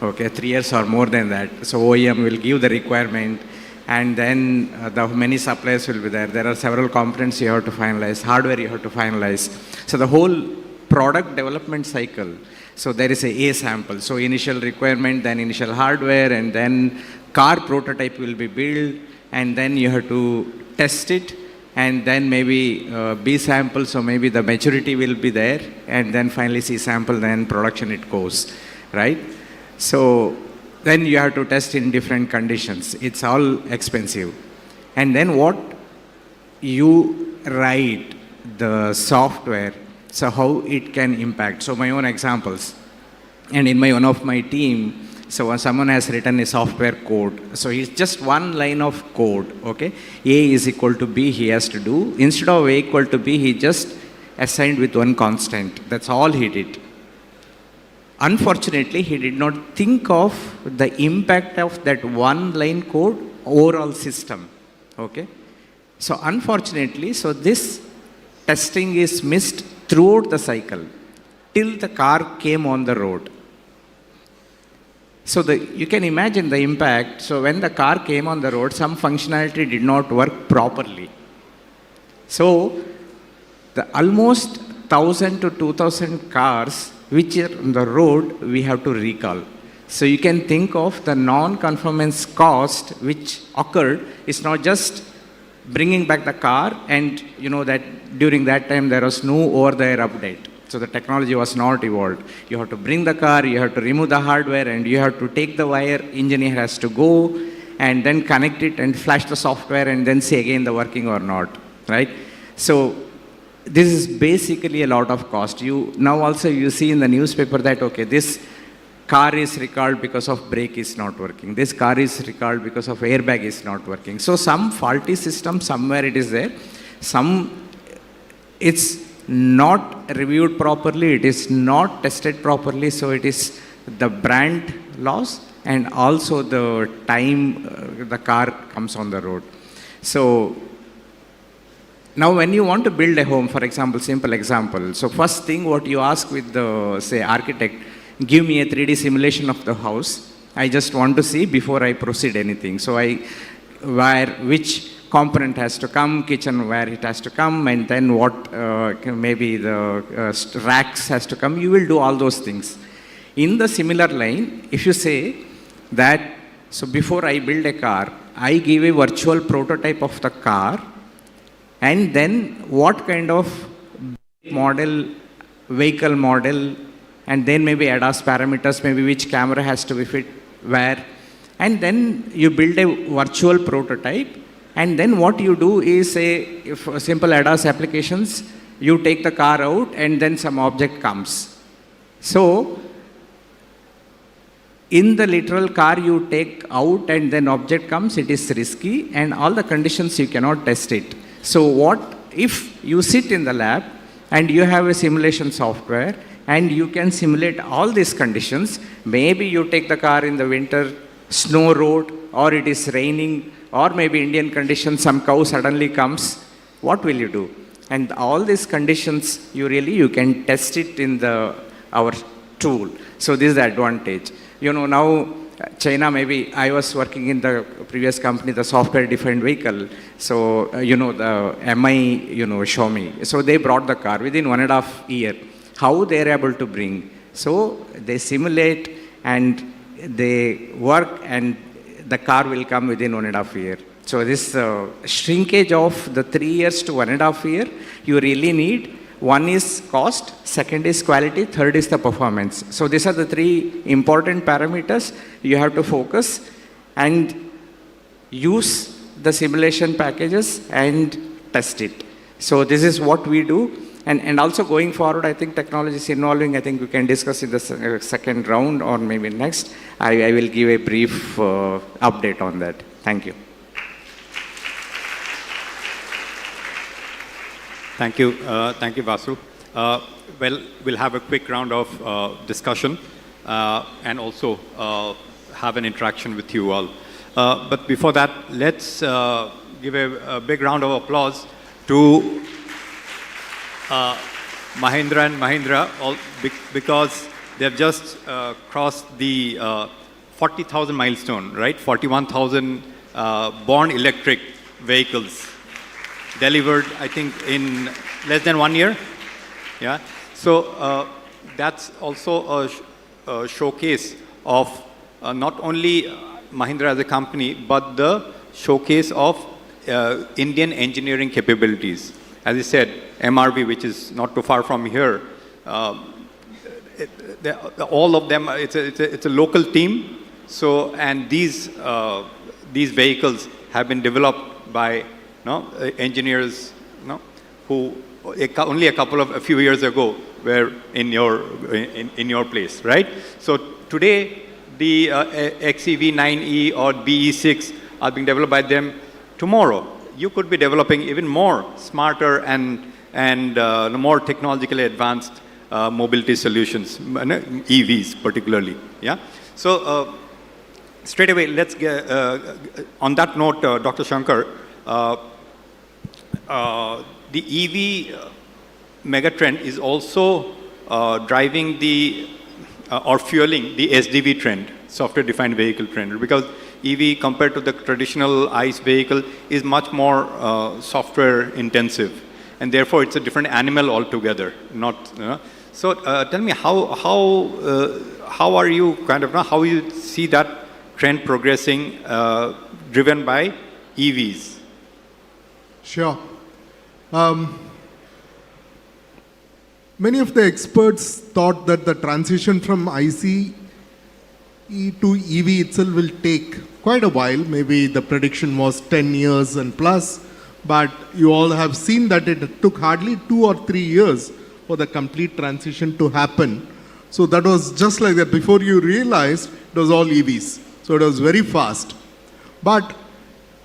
Okay, 3 years or more than that. So OEM will give the requirement, and then the many suppliers will be there. There are several components you have to finalize, hardware you have to finalize. So the whole product development cycle, so there is a sample. So initial requirement, then initial hardware, and then car prototype will be built, and then you have to test it, and then maybe B sample, so maybe the maturity will be there, and then finally C sample, then production it goes, right? So then you have to test in different conditions. It's all expensive. And then what you write, the software, so how it can impact. So my own examples. And in one of my team, so when someone has written a software code, so it's just one line of code, okay? A is equal to B he has to do. Instead of A equal to B, he just assigned with one constant. That's all he did. Unfortunately, he did not think of the impact of that one line code overall system, okay? So unfortunately, so this testing is missed throughout the cycle till the car came on the road. So you can imagine the impact. So when the car came on the road, some functionality did not work properly. So the almost 1,000 to 2,000 cars which are on the road, we have to recall. So you can think of the non-conformance cost which occurred is not just bringing back the car, and that during that time there was no over-the-air update. So the technology was not evolved. You have to bring the car, you have to remove the hardware, and you have to take the wire, engineer has to go and then connect it and flash the software and then see again the working or not, right? So this is basically a lot of cost. Now also you see in the newspaper that, okay, this car is recalled because of brake is not working. This car is recalled because of airbag is not working. So some faulty system, somewhere it is there. Some, it's not reviewed properly, it is not tested properly, so it is the brand loss and also the time the car comes on the road. So now when you want to build a home, for example, simple example, so first thing what you ask with the, say, architect, give me a 3D simulation of the house. I just want to see before I proceed anything. So which component has to come, kitchen where it has to come, and then what maybe the racks has to come. You will do all those things. In the similar line, if you say that, so before I build a car, I give a virtual prototype of the car, and then what kind of model vehicle model, and then maybe ADAS parameters, maybe which camera has to be fit where. And then you build a virtual prototype. And then what you do is, say, if simple ADAS applications, you take the car out and then some object comes. So, in the literal car you take out and then object comes, it is risky and all the conditions you cannot test it. So what if you sit in the lab and you have a simulation software and you can simulate all these conditions, maybe you take the car in the winter, snow road, or it is raining, or maybe Indian conditions, some cow suddenly comes, what will you do? And all these conditions, you can test it in our tool. So this is the advantage. You know, now China, maybe I was working in the previous company, the software defined vehicle. So, the MI, Xiaomi. So they brought the car within 1.5 years. How they are able to bring? So they simulate and they work and the car will come within 1.5 years. So this shrinkage of the 3 years to 1.5 years, you really need. One is cost, second is quality, third is the performance. So these are the three important parameters you have to focus and use the simulation packages and test it. So this is what we do. And also going forward, I think technology is evolving. I think we can discuss in the second round or maybe next. I will give a brief update on that. Thank you. Thank you, Vasu. Well, we'll have a quick round of discussion and also have an interaction with you all. But before that, let's give a big round of applause to Mahindra and Mahindra because they've just crossed the 40,000 milestone, right? 41,000 born electric vehicles delivered, I think, in less than 1 year. Yeah. So that's also a showcase of not only Mahindra as a company, but the showcase of Indian engineering capabilities. As I said, MRV, which is not too far from here, all of them, it's a local team. So, and these vehicles have been developed by engineers, who only a few years ago were in your place, right? So today, the XEV9E or BE6 are being developed by them. Tomorrow, you could be developing even more smarter and more technologically advanced mobility solutions, EVs particularly. Yeah. So straight away, let's get on that note, Dr. Shankar. The EV megatrend is also driving or fueling the SDV trend, software-defined vehicle trend, because EV compared to the traditional ICE vehicle is much more software intensive, and therefore it's a different animal altogether. So tell me how are you how you see that trend progressing, driven by EVs? Sure. Many of the experts thought that the transition from ICE to EV itself will take quite a while. Maybe the prediction was 10 years and plus, but you all have seen that it took hardly 2 or 3 years for the complete transition to happen. So that was just like that. Before you realized, it was all EVs. So it was very fast. But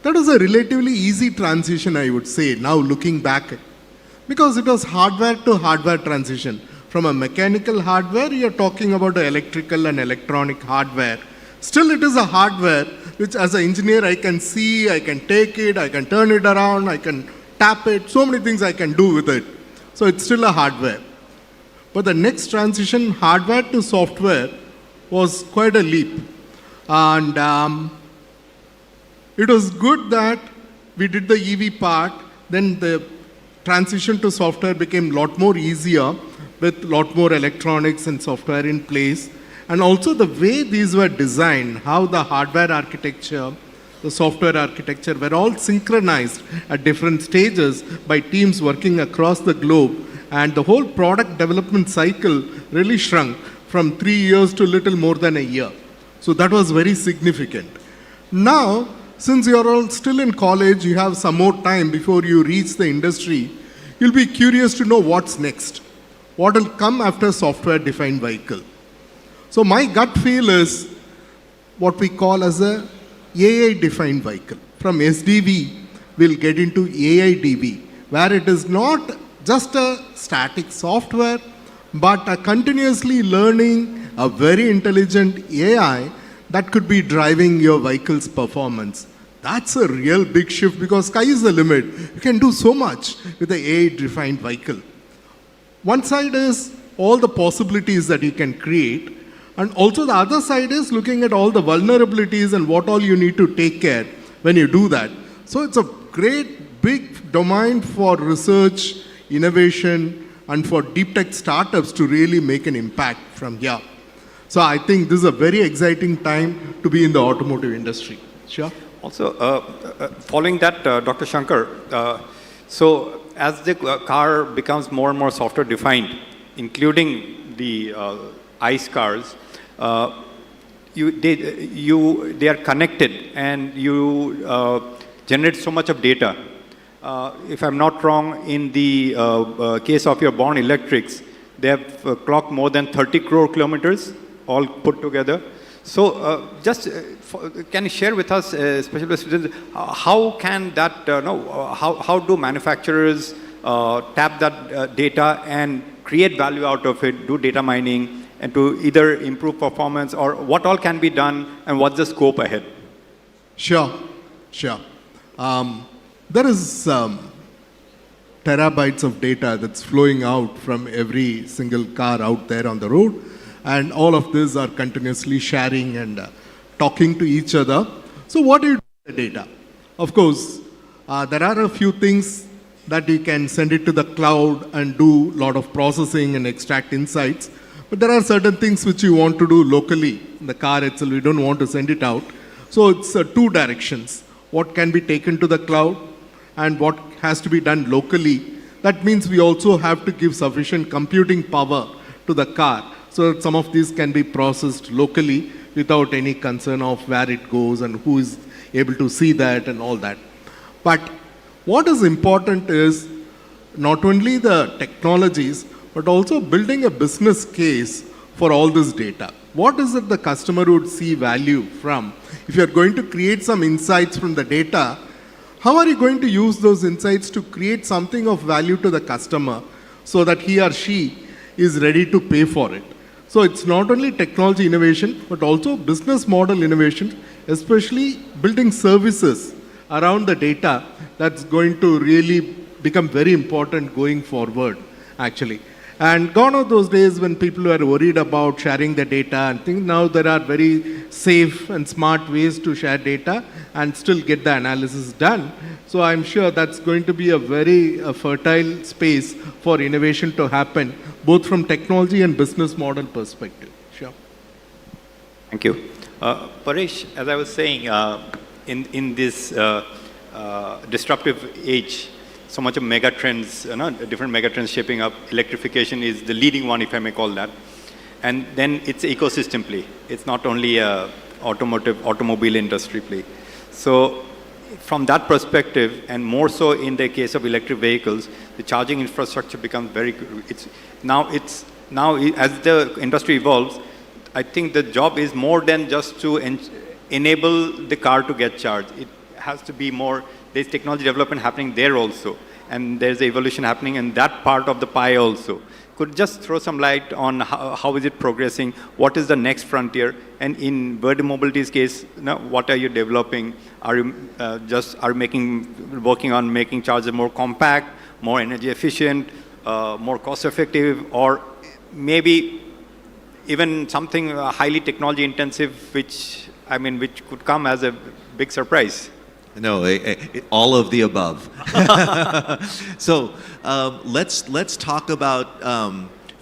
that was a relatively easy transition, I would say, now looking back. Because it was hardware to hardware transition. From a mechanical hardware, you're talking about the electrical and electronic hardware. Still, it is a hardware which, as an engineer, I can see, I can take it, I can turn it around, I can tap it, so many things I can do with it. So it's still a hardware. But the next transition, hardware to software, was quite a leap. And it was good that we did the EV part, then the transition to software became a lot more easier with a lot more electronics and software in place. And also the way these were designed, how the hardware architecture, the software architecture were all synchronized at different stages by teams working across the globe. And the whole product development cycle really shrunk from 3 years to little more than a year. So that was very significant. Now, since you're all still in college, you have some more time before you reach the industry, you'll be curious to know what's next. What will come after software-defined vehicle? So my gut feel is what we call as a AI-defined vehicle. From SDV, we'll get into AIDV, where it is not just a static software, but a continuously learning, a very intelligent AI that could be driving your vehicle's performance. That's a real big shift because sky is the limit. You can do so much with the AI-defined vehicle. One side is all the possibilities that you can create, and also the other side is looking at all the vulnerabilities and what all you need to take care when you do that. So it's a great big domain for research, innovation, and for deep tech startups to really make an impact from here. So I think this is a very exciting time to be in the automotive industry. Sure. Also, following that, Dr. Shankar, so as the car becomes more and more software defined, including the ICE cars, they are connected and you generate so much of data. If I'm not wrong, in the case of your Born Electrics, they have clocked more than 30 crore kilometers all put together. So can you share with us, especially students, how can that, how do manufacturers tap that data and create value out of it, do data mining, and to either improve performance, or what all can be done, and what's the scope ahead? Sure. There is terabytes of data that's flowing out from every single car out there on the road, and all of these are continuously sharing and talking to each other. So what do you do with the data? Of course, there are a few things that you can send it to the cloud and do a lot of processing and extract insights. But there are certain things which you want to do locally in the car itself. You don't want to send it out. So it's two directions. What can be taken to the cloud and what has to be done locally. That means we also have to give sufficient computing power to the car so that some of these can be processed locally without any concern of where it goes and who is able to see that and all that. But what is important is not only the technologies, but also building a business case for all this data. What is it the customer would see value from? If you're going to create some insights from the data, how are you going to use those insights to create something of value to the customer so that he or she is ready to pay for it? So it's not only technology innovation, but also business model innovation, especially building services around the data that's going to really become very important going forward, actually. And gone are those days when people were worried about sharing the data and things. Now there are very safe and smart ways to share data and still get the analysis done. So I'm sure that's going to be a very fertile space for innovation to happen, both from technology and business model perspective. Sure. Thank you. Paresh, as I was saying, in this disruptive age, so much of mega trends, different mega trends shaping up. Electrification is the leading one, if I may call that. And then it's ecosystem play. It's not only a automobile industry play. So from that perspective, and more so in the case of electric vehicles, the charging infrastructure becomes very, now as the industry evolves, I think the job is more than just to enable the car to get charged. It has to be more, there's technology development happening there also, and there's evolution happening in that part of the pie also. Could you just throw some light on how is it progressing? What is the next frontier? And in Verde Mobility's case, what are you developing? Are you working on making chargers more compact, more energy efficient, more cost effective, or maybe even something highly technology intensive, which could come as a big surprise? No, all of the above. So let's talk about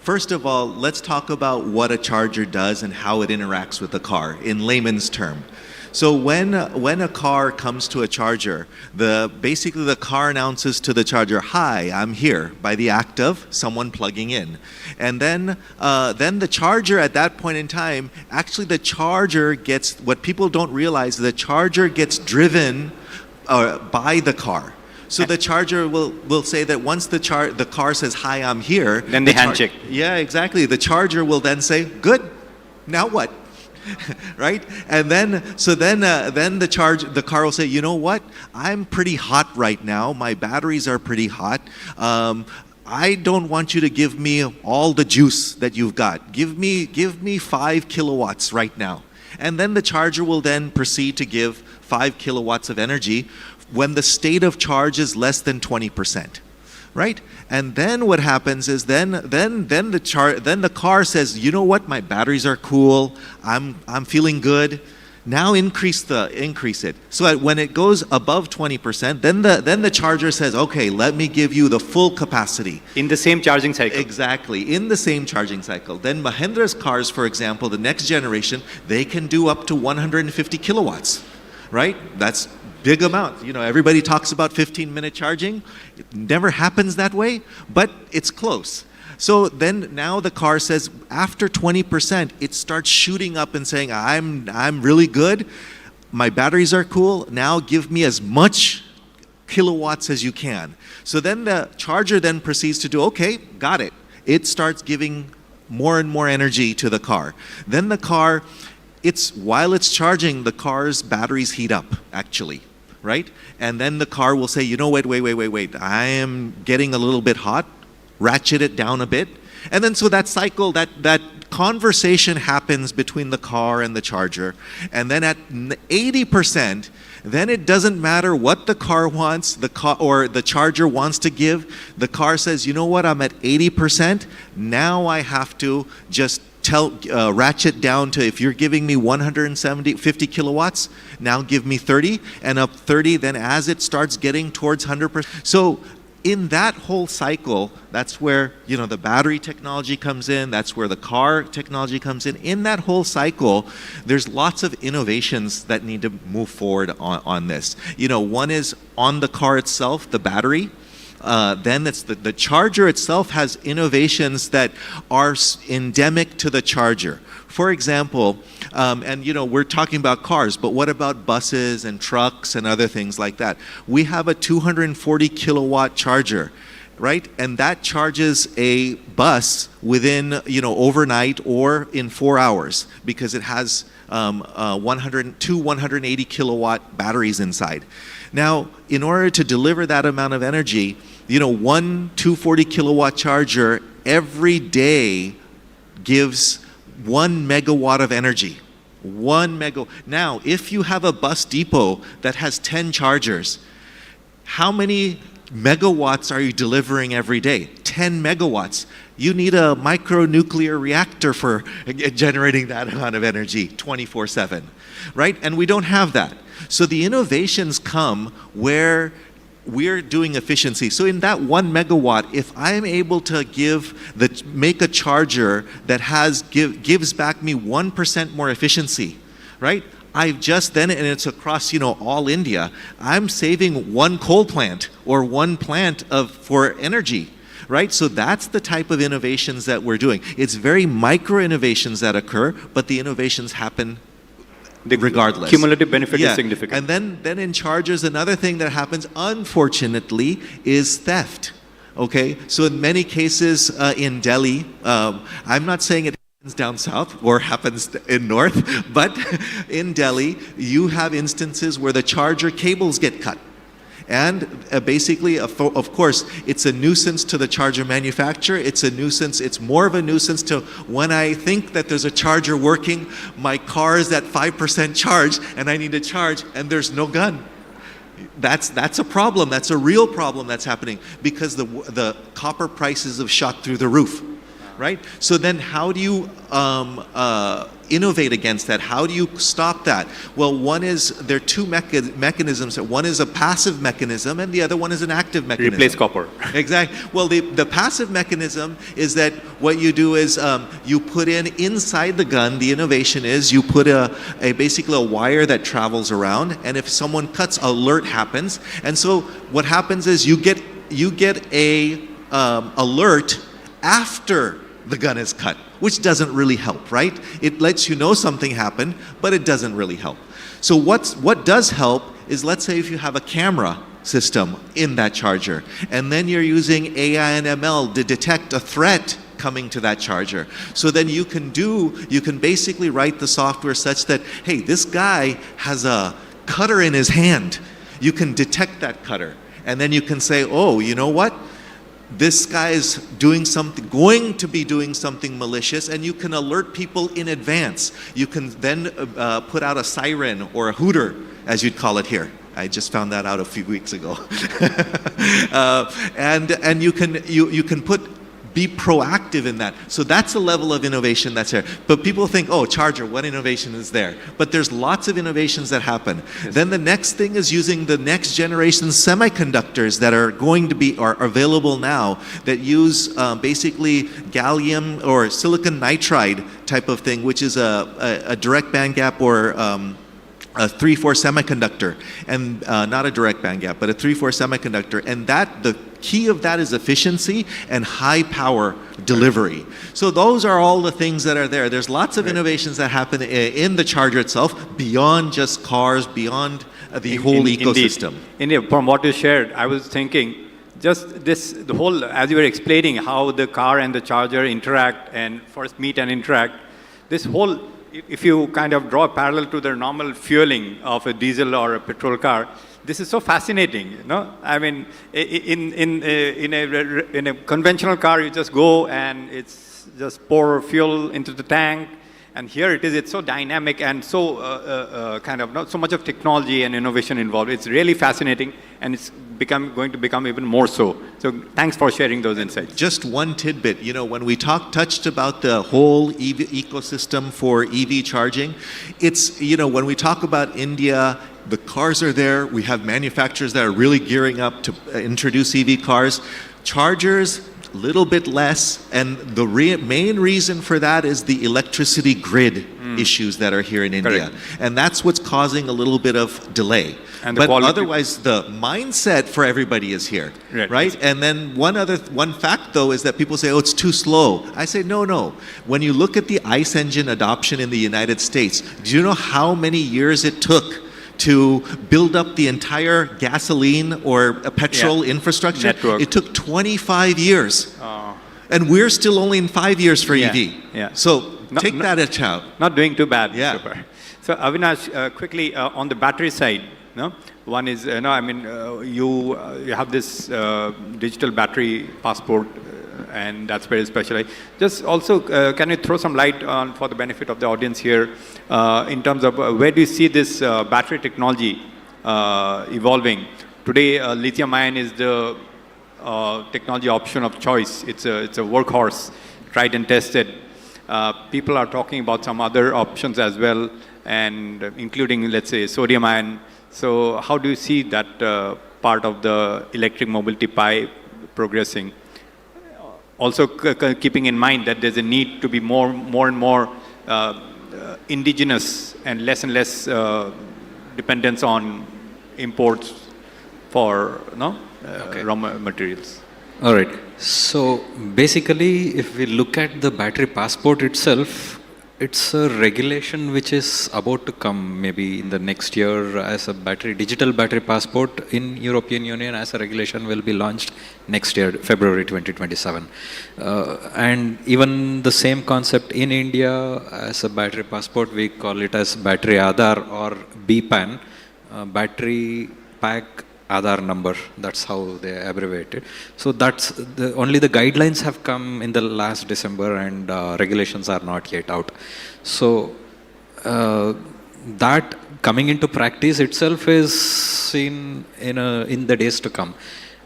First of all, let's talk about what a charger does and how it interacts with the car in layman's term. So when a car comes to a charger, basically the car announces to the charger, "Hi, I'm here," by the act of someone plugging in, and then the charger at that point in time, actually the charger gets, what people don't realize, the charger gets driven by the car. So the charger will say that once the car says, "Hi, I'm here," Then the handshake. Yeah, exactly. The charger will then say, "Good, now what?" Right? And then the car will say, "You know what? I'm pretty hot right now. My batteries are pretty hot. I don't want you to give me all the juice that you've got. Give me 5 kilowatts right now." And then the charger will then proceed to give 5 kilowatts of energy when the state of charge is less than 20%. Right? And then what happens is then the car says, "You know what? My batteries are cool. I'm feeling good. Now increase it." So when it goes above 20%, then the charger says, "Okay, let me give you the full capacity." In the same charging cycle. Exactly, in the same charging cycle. Then Mahindra's cars, for example, the next generation, they can do up to 150 kilowatts. Right? That's big amount. You know, everybody talks about 15-minute charging. It never happens that way, but it's close. So then now the car says after 20%, it starts shooting up and saying, I'm really good. My batteries are cool. Now give me as much kilowatts as you can. So then the charger then proceeds to do, "Okay, got it." It starts giving more and more energy to the car. Then the car, while it's charging, the car's batteries heat up, actually. Right? And then the car will say, "You know, wait, I am getting a little bit hot, ratchet it down a bit." And then so that cycle, that conversation happens between the car and the charger. And then at 80%, then it doesn't matter what the car wants, or the charger wants to give. The car says, "You know what, I'm at 80%. Now I have to just ratchet down to, if you're giving me 50 kilowatts, now give me 30, and up 30, then as it starts getting towards 100%. So in that whole cycle, that's where, you know, the battery technology comes in, that's where the car technology comes in. In that whole cycle, there's lots of innovations that need to move forward on this. You know, one is on the car itself, the battery. Then it's the charger itself has innovations that are endemic to the charger. For example, and you know, we're talking about cars, but what about buses and trucks and other things like that? We have a 240 kilowatt charger, right? And that charges a bus within, you know, overnight or in 4 hours, because it has 180 kilowatt batteries inside. Now, in order to deliver that amount of energy, you know, one 240 kilowatt charger every day gives 1 megawatt of energy. Now, if you have a bus depot that has 10 chargers, how many megawatts are you delivering every day? 10 megawatts. You need a micronuclear reactor for generating that amount of energy 24/7, right? And we don't have that. So the innovations come where we're doing efficiency. So in that 1 megawatt, if I am able to make a charger that gives back me 1% more efficiency, right? I've just then, and it's across, you know, all India, I'm saving 1 coal plant or 1 plant for energy. Right? So that's the type of innovations that we're doing. It's very micro innovations that occur, but the innovations happen regardless. Cumulative benefit is significant. And then in chargers, another thing that happens, unfortunately, is theft. Okay? So in many cases in Delhi, I'm not saying it happens down south or happens in north, but in Delhi, you have instances where the charger cables get cut. And basically, of course, it's a nuisance to the charger manufacturer. It's a nuisance. It's more of a nuisance to when I think that there's a charger working, my car is at 5% charge, and I need to charge, and there's no gun. That's a problem. That's a real problem that's happening because the copper prices have shot through the roof. right? So then how do you innovate against that? How do you stop that? Well, there are two mechanisms. One is a passive mechanism and the other one is an active mechanism. Replace copper. Exactly. Well, the passive mechanism is that what you do is you put inside the gun, the innovation is you put basically a wire that travels around, and if someone cuts, alert happens. And so what happens is you get a alert after the gun is cut, which doesn't really help, right? It lets you know something happened, but it doesn't really help. So what does help is, let's say if you have a camera system in that charger, and then you're using AI and ML to detect a threat coming to that charger. So then you can basically write the software such that, hey, this guy has a cutter in his hand. You can detect that cutter. And then you can say, oh, you know what? This guy is going to be doing something malicious, and you can alert people in advance. You can then put out a siren or a hooter, as you'd call it here. I just found that out a few weeks ago. And you can be proactive in that. So that's a level of innovation that's there. But people think, oh, charger, what innovation is there? But there's lots of innovations that happen. Yes. Then the next thing is using the next generation semiconductors that are available now that use basically gallium or silicon nitride type of thing, which is a direct band gap or a 3-4 semiconductor, and not a direct band gap, but a 3-4 semiconductor, and the key of that is efficiency and high power delivery. So those are all the things that are there. There's lots of innovations that happen in the charger itself, beyond just cars, beyond the whole ecosystem. Indeed, from what you shared, I was thinking, just the whole, as you were explaining how the car and the charger interact and first meet and interact, this whole, if you kind of draw a parallel to the normal fueling of a diesel or a petrol car, this is so fascinating, you know. I mean, in a conventional car, you just go and it's just pour fuel into the tank, and here it's so dynamic and so kind of not so much of technology and innovation involved. It's really fascinating, and it's going to become even more so. So thanks for sharing those insights. Just one tidbit, you know, when we touched about the whole EV ecosystem for EV charging, it's, you know, when we talk about India, the cars are there, we have manufacturers that are really gearing up to introduce EV cars. Chargers, a little bit less, and the main reason for that is the electricity grid issues that are here in India. Correct. And that's what's causing a little bit of delay. And but otherwise, the mindset for everybody is here, right? And then one fact, though, is that people say, oh, it's too slow. I say, no. When you look at the ICE engine adoption in the United States, do you know how many years it took to build up the entire gasoline or petrol infrastructure? Network. It took 25 years. And we're still only in 5 years for EV. Yeah. So take that as out. Not doing too bad. Yeah. Super. So Avinash, quickly on the battery side, no? One is, you have this digital battery passport, and that's very specialized. Just also, can you throw some light on, for the benefit of the audience here, in terms of where do you see this battery technology evolving? Today, lithium-ion is the technology option of choice. It's a workhorse, tried and tested. People are talking about some other options as well, and including, let's say, sodium-ion. So how do you see that part of the electric mobility pie progressing? Also keeping in mind that there's a need to be more and more indigenous and less dependence on imports for raw materials. All right. So basically, if we look at the battery passport itself, it's a regulation which is about to come maybe in the next year as a digital battery passport in European Union as a regulation will be launched next year, February 2027. And even the same concept in India as a battery passport, we call it as battery Aadhaar or BPAN, battery pack Aadhaar number. That's how they abbreviate it. So that's only the guidelines have come in the last December, and regulations are not yet out. So that coming into practice itself is seen in the days to come.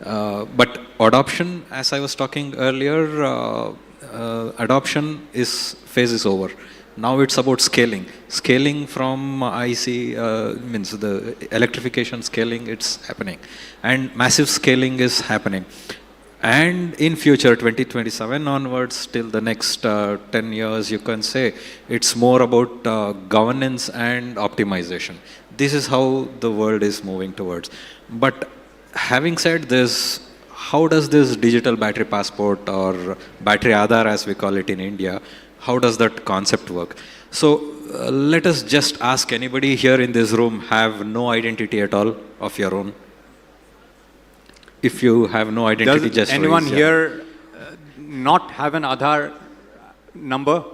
But adoption, as I was talking earlier, adoption phase is over. Now it's about scaling. Scaling from IC means the electrification scaling, it's happening. And massive scaling is happening. And in future, 2027 onwards, till the next 10 years, you can say it's more about governance and optimization. This is how the world is moving towards. But having said this, how does this digital battery passport or battery Aadhaar as we call it in India, how does that concept work? So let us just ask anybody here in this room have no identity at all of your own. If you have no identity, Does just anyone raise your hand. here not have an Aadhaar number?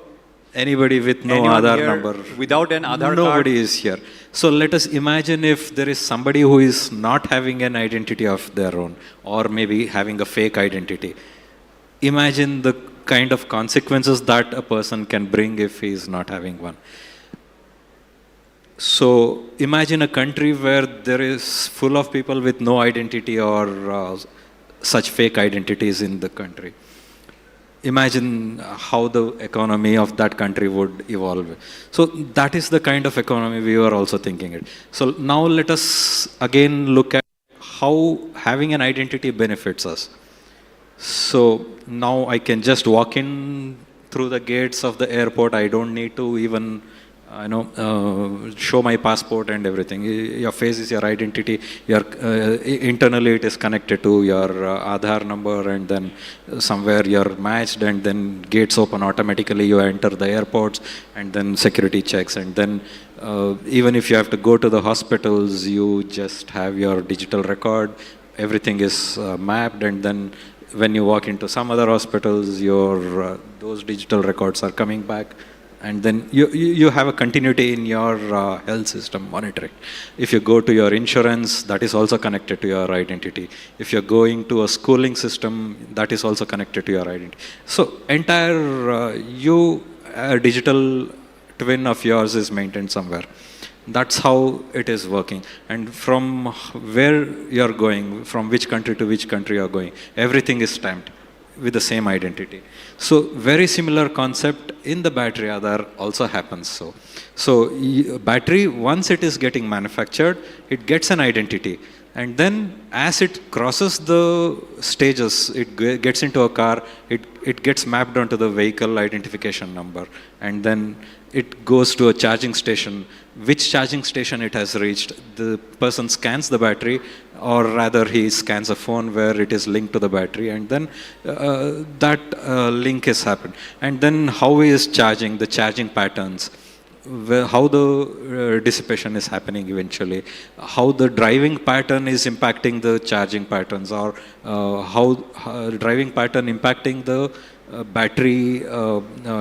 Anybody with no Anyone Aadhaar here number? without an Aadhaar card? Nobody is here. So let us imagine if there is somebody who is not having an identity of their own, or maybe having a fake identity. Imagine the kind of consequences that a person can bring if he is not having one. So imagine a country where there is full of people with no identity or such fake identities in the country. Imagine how the economy of that country would evolve. So that is the kind of economy we were also thinking it. So now let us again look at how having an identity benefits us. So now I can just walk in through the gates of the airport. I don't need to even show my passport and everything. Your face is your identity. Internally it is connected to your Aadhaar number, and then somewhere you're matched, and then gates open automatically. You enter the airports, and then security checks, and then even if you have to go to the hospitals, you just have your digital record. Everything is mapped, and then when you walk into some other hospitals, your those digital records are coming back. And then you have a continuity in your health system monitoring. If you go to your insurance, that is also connected to your identity. If you're going to a schooling system, that is also connected to your identity. So entire digital twin of yours is maintained somewhere. That's how it is working. And from where you're going, from which country to which country you're going, everything is stamped with the same identity. So very similar concept in the battery Aadhaar also happens. So battery, once it is getting manufactured, it gets an identity. And then as it crosses the stages, it gets into a car, it gets mapped onto the vehicle identification number. And then it goes to a charging station. Which charging station it has reached, the person scans the battery, or rather he scans a phone where it is linked to the battery, and then that link has happened. And then how he is charging, the charging patterns, how the dissipation is happening eventually, how the driving pattern is impacting the charging patterns, or how driving pattern impacting the battery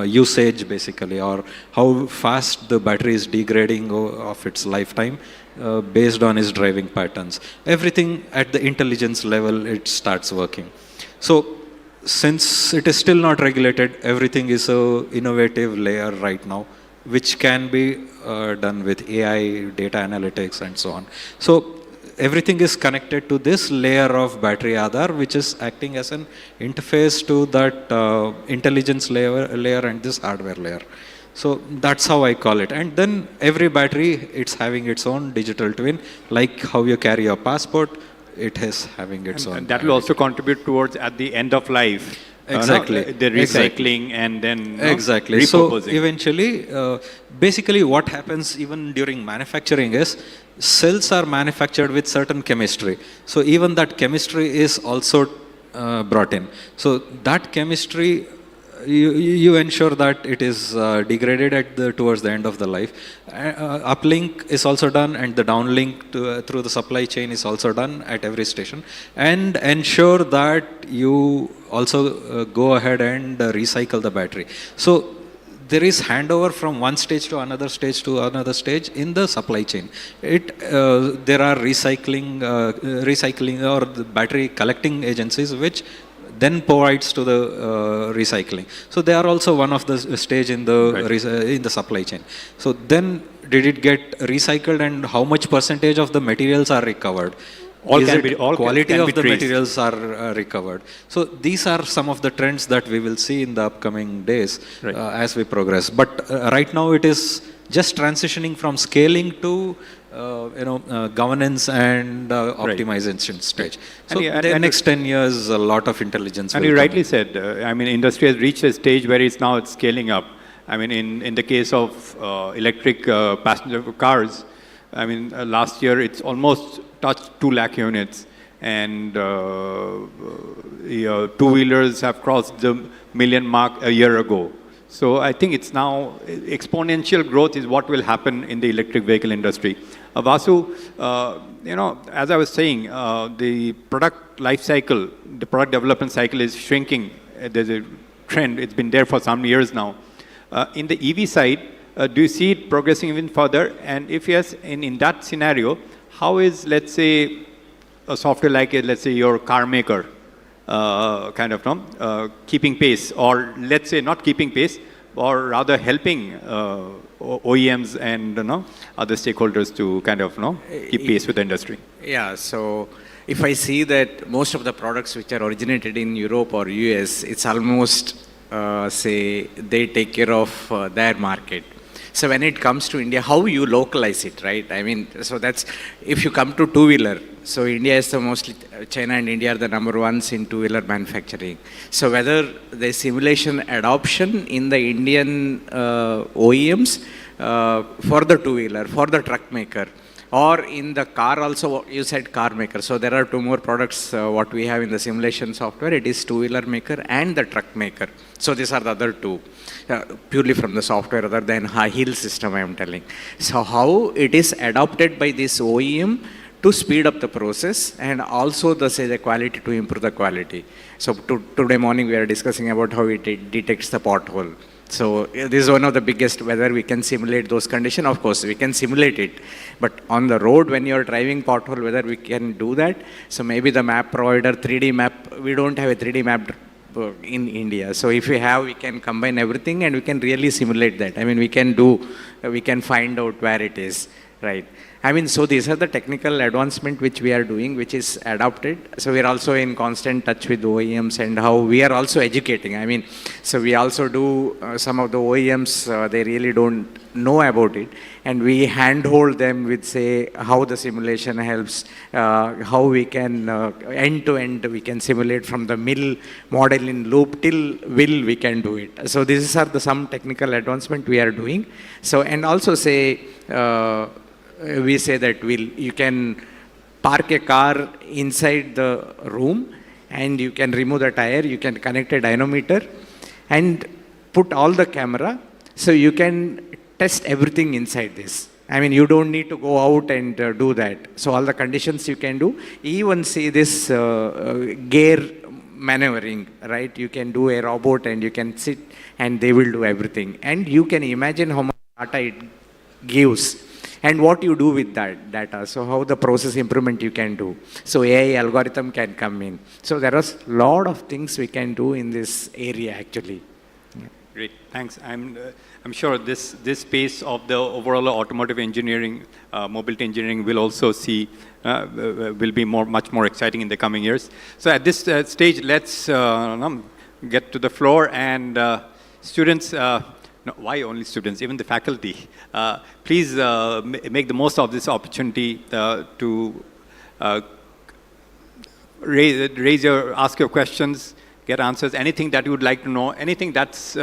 usage basically, or how fast the battery is degrading of its lifetime based on its driving patterns. Everything at the intelligence level, it starts working. So since it is still not regulated, everything is a innovative layer right now, which can be done with AI, data analytics, and so on. So everything is connected to this layer of battery Aadhaar, which is acting as an interface to that intelligence layer and this hardware layer. So that's how I call it. And then every battery, it's having its own digital twin, like how you carry your passport, it is having its own. And that will also contribute towards at the end of life. Exactly. The recycling and then exactly. repurposing. So eventually, basically what happens even during manufacturing is cells are manufactured with certain chemistry. So even that chemistry is also brought in. So that chemistry, you ensure that it is degraded towards the end of the life. Uplink is also done, and the downlink through the supply chain is also done at every station. And ensure that you also go ahead and recycle the battery. So there is handover from one stage to another stage in the supply chain. There are recycling or the battery collecting agencies which then provides to the recycling. So they are also one of the stage in the in the supply chain. So then did it get recycled, and how much percentage of the materials are recovered? All Is can it be all quality can of be the traced. materials are recovered. So these are some of the trends that we will see in the upcoming days Right. as we progress. But right now it is just transitioning from scaling to governance and optimization stage. So the next 10 years, a lot of intelligence. And will you come rightly in. said, I mean, industry has reached a stage where it's now scaling up. I mean, in the case of electric passenger cars, I mean, last year it's almost touched 2 lakh units, and two-wheelers have crossed the million mark a year ago. So I think it's now exponential growth is what will happen in the electric vehicle industry. Vasu, as I was saying, the product life cycle, the product development cycle is shrinking. There's a trend. It's been there for some years now. In the EV side, do you see it progressing even further? And if yes, in that scenario, how is, let's say, a software like, let's say, your car maker, keeping pace, or let's say not keeping pace, or rather helping OEMs and other stakeholders to keep pace with the industry? Yeah, so if I see that most of the products which are originated in Europe or US, it's almost, say, they take care of their market. So when it comes to India, how you localize it, right? I mean, so that's, if you come to two-wheeler, so India is the mostly, China and India are the number ones in two-wheeler manufacturing. So whether the simulation adoption in the Indian OEMs for the two-wheeler, for the truck maker, or in the car also, you said car maker. So there are 2 more products what we have in the simulation software. It is two-wheeler maker and the truck maker. So these are the other 2, purely from the software other than high heel system I am telling. So how it is adopted by this OEM to speed up the process and also the quality, to improve the quality. So today morning we are discussing about how it detects the pothole. So this is one of the biggest, whether we can simulate those conditions. Of course, we can simulate it. But on the road, when you're driving pothole, whether we can do that. So maybe the map provider, 3D map, we don't have a 3D map in India. So if we have, we can combine everything and we can really simulate that. I mean, we can find out where it is, right? I mean, so these are the technical advancement which we are doing, which is adopted. So we are also in constant touch with OEMs and how we are also educating. I mean, so we also do some of the OEMs, they really don't know about it. And we handhold them with, say, how the simulation helps, how we can end to end, we can simulate from the mill model in loop till will we can do it. So these are some technical advancement we are doing. So, and also say, we say that you can park a car inside the room and you can remove the tire, you can connect a dynamometer and put all the camera, so you can test everything inside this. I mean, you don't need to go out and do that. So all the conditions you can do, even see this gear maneuvering, right? You can do a robot and you can sit and they will do everything. And you can imagine how much data it gives and what you do with that data. So how the process improvement you can do. So AI algorithm can come in. So there are a lot of things we can do in this area actually. Yeah. Great, thanks. I'm sure this space of the overall automotive engineering, mobility engineering will also see, will be much more exciting in the coming years. So at this stage, let's get to the floor and students, no, why only students? Even the faculty. Please make the most of this opportunity to ask your questions, get answers, anything that you would like to know, anything that's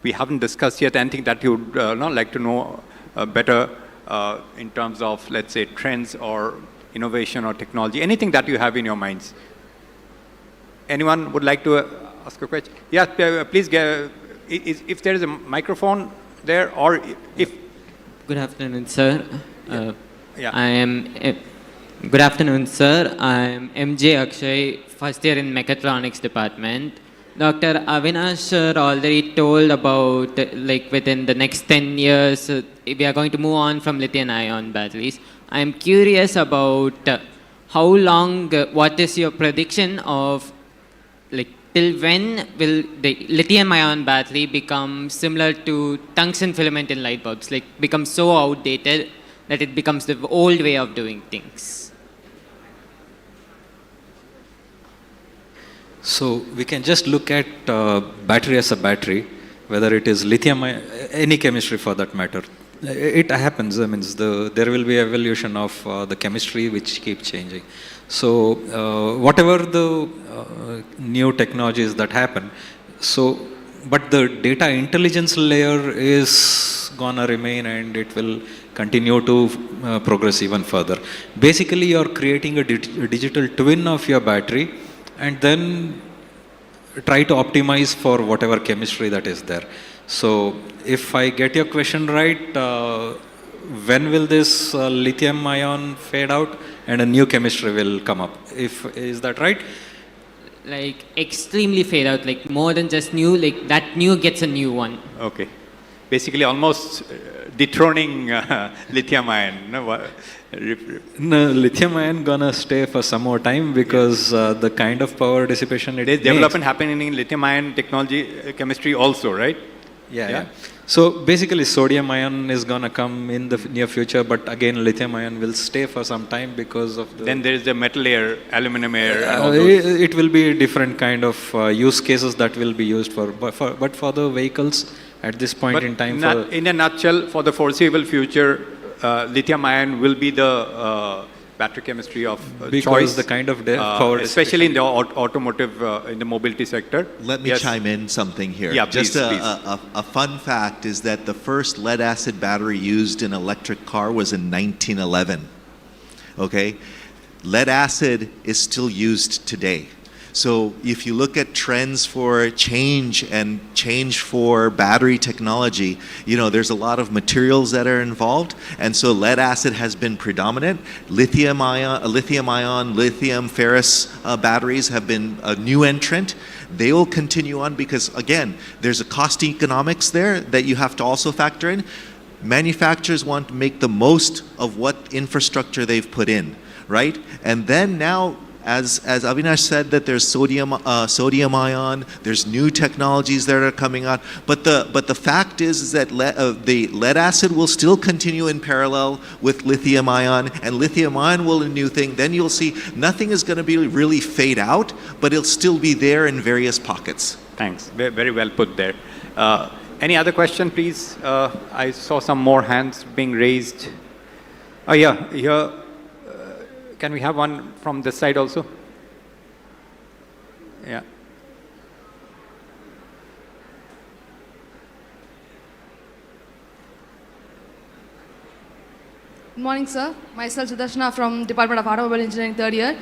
we haven't discussed yet, anything that you would like to know better in terms of, let's say, trends or innovation or technology, anything that you have in your minds. Anyone would like to ask a question? Yeah, please get. If there is a microphone there, or if... Good afternoon, sir. Yeah. Good afternoon, sir. I am MJ Akshay, first year in Mechatronics department. Dr. Avinash sir already told about, like, within the next 10 years, we are going to move on from lithium-ion batteries. I am curious about how long, what is your prediction of, like, till when will the lithium-ion battery become similar to tungsten filament in light bulbs, like become so outdated that it becomes the old way of doing things? So we can just look at battery as a battery, whether it is lithium, any chemistry for that matter. It happens. I mean, there will be evolution of the chemistry which keep changing. So whatever the new technologies that happen, but the data intelligence layer is gonna remain, and it will continue to progress even further. Basically, you're creating a digital twin of your battery, and then try to optimize for whatever chemistry that is there. So if I get your question right, when will this lithium ion fade out and a new chemistry will come up? Is that right? Like extremely fade out, like more than just new, like that new gets a new one. Okay. Basically, almost dethroning lithium ion. No, No, lithium ion gonna stay for some more time because the kind of power dissipation it there's makes. development happening in lithium ion technology, chemistry also, right? Yeah. So basically, sodium ion is gonna come in the near future, but again, lithium ion will stay for some time because of the. Then there is the metal air, aluminum air. And all those. It will be different kind of use cases that will be used for, but for the vehicles at this point But in time. in a nutshell, for the foreseeable future, lithium ion will be the battery chemistry of because choice. the kind of power, especially in the automotive, in the mobility sector. Let me Yes. chime in something here. Yeah, Just please. a fun fact is that the first lead acid battery used in an electric car was in 1911. Okay? Lead acid is still used today. So if you look at trends for change and change for battery technology, you know, there's a lot of materials that are involved. And so lead acid has been predominant. Lithium ferrous batteries have been a new entrant. They will continue on because, again, there's a cost economics there that you have to also factor in. Manufacturers want to make the most of what infrastructure they've put in, right? And then now, as Avinash said, that there's sodium ion, there's new technologies that are coming out, but the fact is that the lead acid will still continue in parallel with lithium ion, and lithium ion will a new thing. Then you'll see nothing is going to be really fade out, but it'll still be there in various pockets. Thanks. Very well put there. Any other question, please? I saw some more hands being raised. Oh yeah, here. Can we have one from this side also? Yeah. Good morning, sir. Myself, Sudarshana from Department of Automobile Engineering, third year.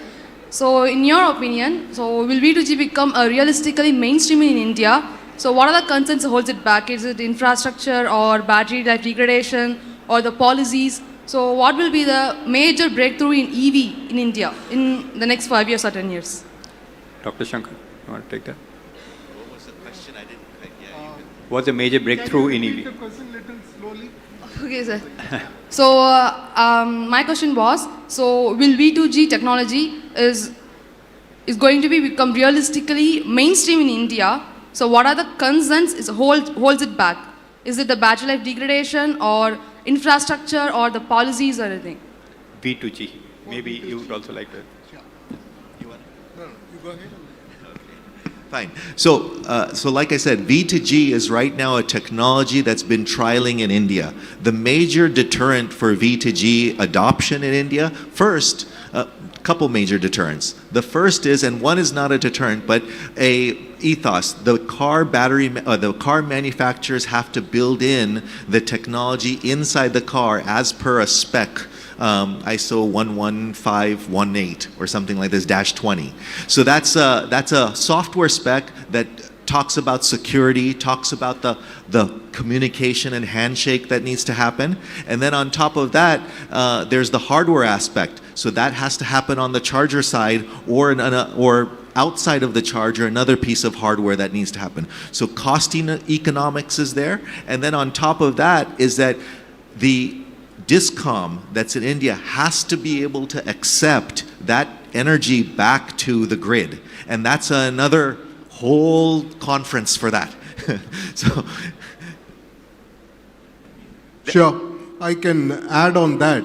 So, in your opinion, will V2G become a realistically mainstream in India? So, what are the concerns that holds it back? Is it infrastructure or battery life degradation or the policies? So, what will be the major breakthrough in EV in India in the next 5 years or 10 years? Dr. Shankar, you want to take that? What was the question? I didn't quite get you. What's the major breakthrough in EV? Okay, sir. So, my question was, will V2G technology is going to become realistically mainstream in India? So, what are the concerns holds it back? Is it the battery life degradation or infrastructure or the policies or anything? V2G. Maybe you would also like that. You want to? No, you go ahead. Fine. So like I said, V2G is right now a technology that's been trialing in India. The major deterrent for V2G adoption in India, first, a couple major deterrents. The first is, and one is not a deterrent, but a ethos. The car manufacturers have to build in the technology inside the car as per a spec. ISO 11518 or something like this, -20. So that's a software spec that talks about security, talks about the communication and handshake that needs to happen. And then on top of that, there's the hardware aspect. So that has to happen on the charger side or outside of the charger, another piece of hardware that needs to happen. So costing economics is there. And then on top of that is that the Discom that's in India has to be able to accept that energy back to the grid. And that's another whole conference for that. So, Sure, I can add on that.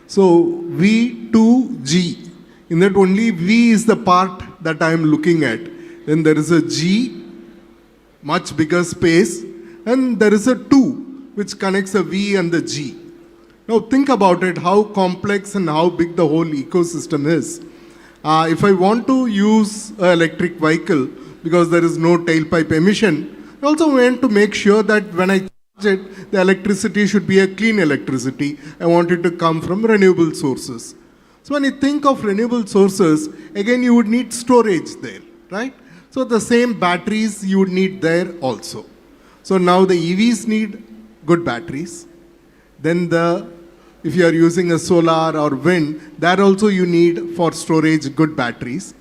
So V2G, in that only V is the part that I am looking at. then there is a G, much bigger space, and there is a 2, which connects a V and the G. Now think about it, how complex and how big the whole ecosystem is. If I want to use an electric vehicle, because there is no tailpipe emission, I also want to make sure that when I charge it, the electricity should be a clean electricity. I want it to come from renewable sources. So when you think of renewable sources, again you would need storage there, right? So the same batteries you would need there also. So now the EVs need good batteries. Then if you are using a solar or wind, that also you need for storage good batteries.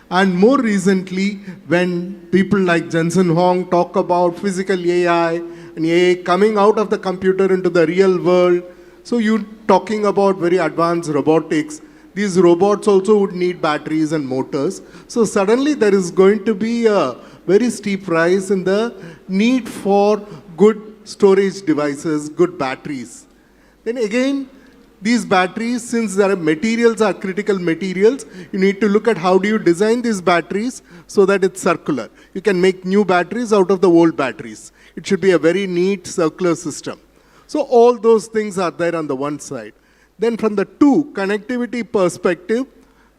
And more recently, when people like Jensen Huang talk about physical AI and AI coming out of the computer into the real world, so you're talking about very advanced robotics. These robots also would need batteries and motors. So suddenly there is going to be a very steep rise in the need for good storage devices, good batteries. Then again, these batteries, since their materials are critical materials, you need to look at how do you design these batteries so that it's circular. You can make new batteries out of the old batteries. It should be a very neat circular system. So all those things are there on the one side. Then from the connectivity perspective,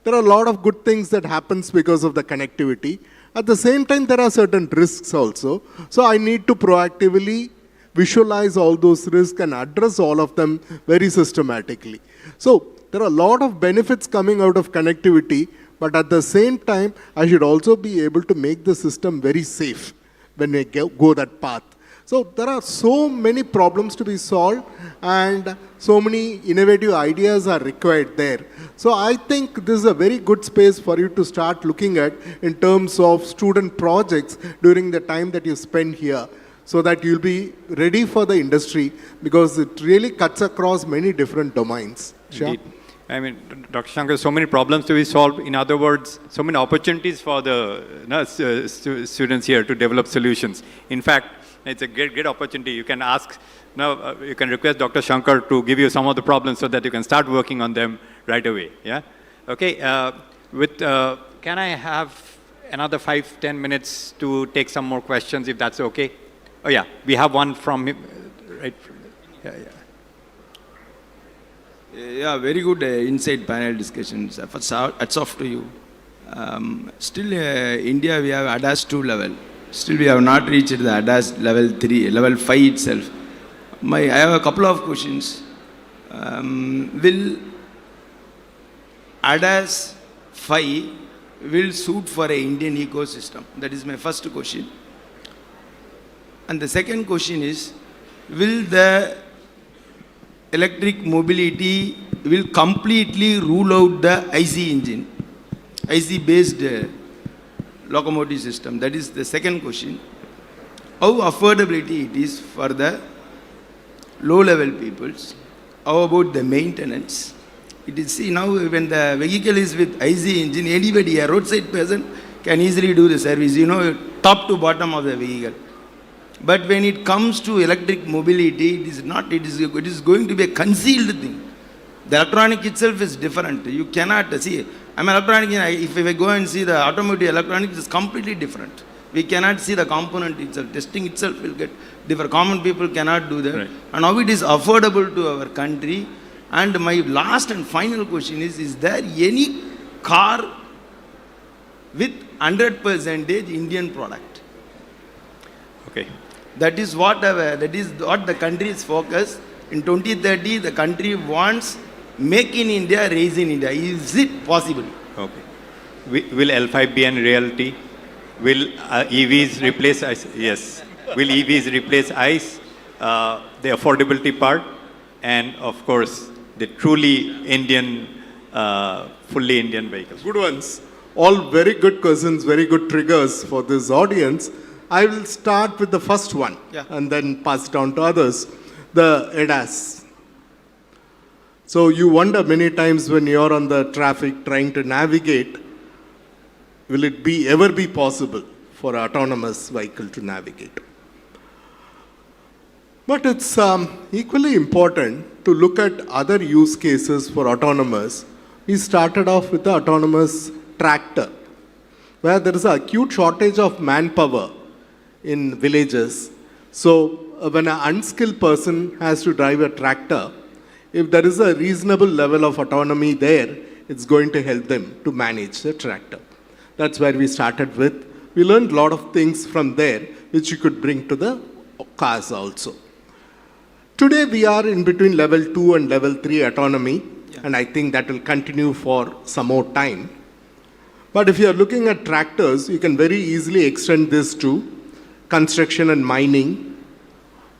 there are a lot of good things that happens because of the connectivity. At the same time, there are certain risks also. So I need to proactively visualize all those risks and address all of them very systematically. So there are a lot of benefits coming out of connectivity, but at the same time, I should also be able to make the system very safe when we go that path. So there are so many problems to be solved and so many innovative ideas are required there. So I think this is a very good space for you to start looking at in terms of student projects during the time that you spend here, so that you'll be ready for the industry, because it really cuts across many different domains. Indeed. I mean, Dr. Shankar, so many problems to be solved. In other words, so many opportunities for the students here to develop solutions. In fact, it's a great opportunity. You can ask, you can request Dr. Shankar to give you some of the problems so that you can start working on them right away. Yeah. Okay. Can I have another 5-10 minutes to take some more questions, if that's okay? Oh yeah, we have one from him, right? Yeah, very good insight panel discussions. First, hats off to you. Still, India, we have ADAS 2 level. Still, we have not reached the ADAS level 3, level 5 itself. I have a couple of questions. Will ADAS 5 will suit for an Indian ecosystem? That is my first question. And the second question is, will the electric mobility will completely rule out the IC engine, IC based locomotive system? That is the second question. How affordability it is for the low level peoples? How about the maintenance? It is, see, now when the vehicle is with IC engine, anybody, a roadside person can easily do the service, top to bottom of the vehicle. But when it comes to electric mobility, it is not, it is going to be a concealed thing. The electronic itself is different. You cannot see, I'm an electronic, if I go and see the automotive electronics, is completely different. We cannot see the component itself. Testing itself will get different. Common people cannot do that. Right. And how it is affordable to our country. And my last and final question is there any car with 100% Indian product? Okay. That is what the country is focused. In 2030, the country wants make in India, raise in India. Is it possible? Okay. Will L5 be a reality? Will EVs replace ICE? Yes. Will EVs replace ICE? The affordability part, and of course, the truly Indian, fully Indian vehicles. Good ones. All very good questions, very good triggers for this audience. I will start with the first one and then pass it on to others. The ADAS. So you wonder many times when you're on the traffic trying to navigate, will it ever be possible for an autonomous vehicle to navigate? But it's equally important to look at other use cases for autonomous. We started off with the autonomous tractor. where there is an acute shortage of manpower in villages. So when an unskilled person has to drive a tractor, if there is a reasonable level of autonomy there, it's going to help them to manage the tractor. That's where we started with. We learned a lot of things from there, which you could bring to the cars also. Today we are in between level 2 and level 3 autonomy, and I think that will continue for some more time. But if you are looking at tractors, you can very easily extend this to construction and mining,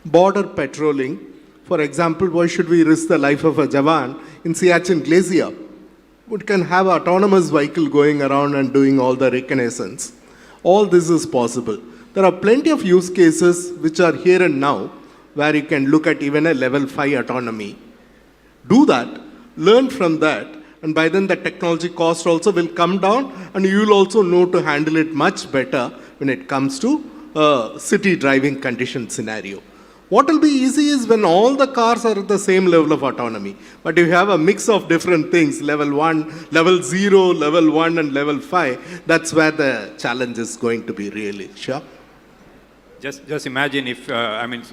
border patrolling. For example, why should we risk the life of a Jawan in Siachen Glacier? We can have an autonomous vehicle going around and doing all the reconnaissance. All this is possible. There are plenty of use cases which are here and now where you can look at even a level 5 autonomy. Do that, learn from that, and by then the technology cost also will come down, and you will also know to handle it much better when it comes to city driving condition scenario. What will be easy is when all the cars are at the same level of autonomy. But if you have a mix of different things, level 1, level 0, level 1 and level 5, that's where the challenge is going to be really. Sure. Just imagine if,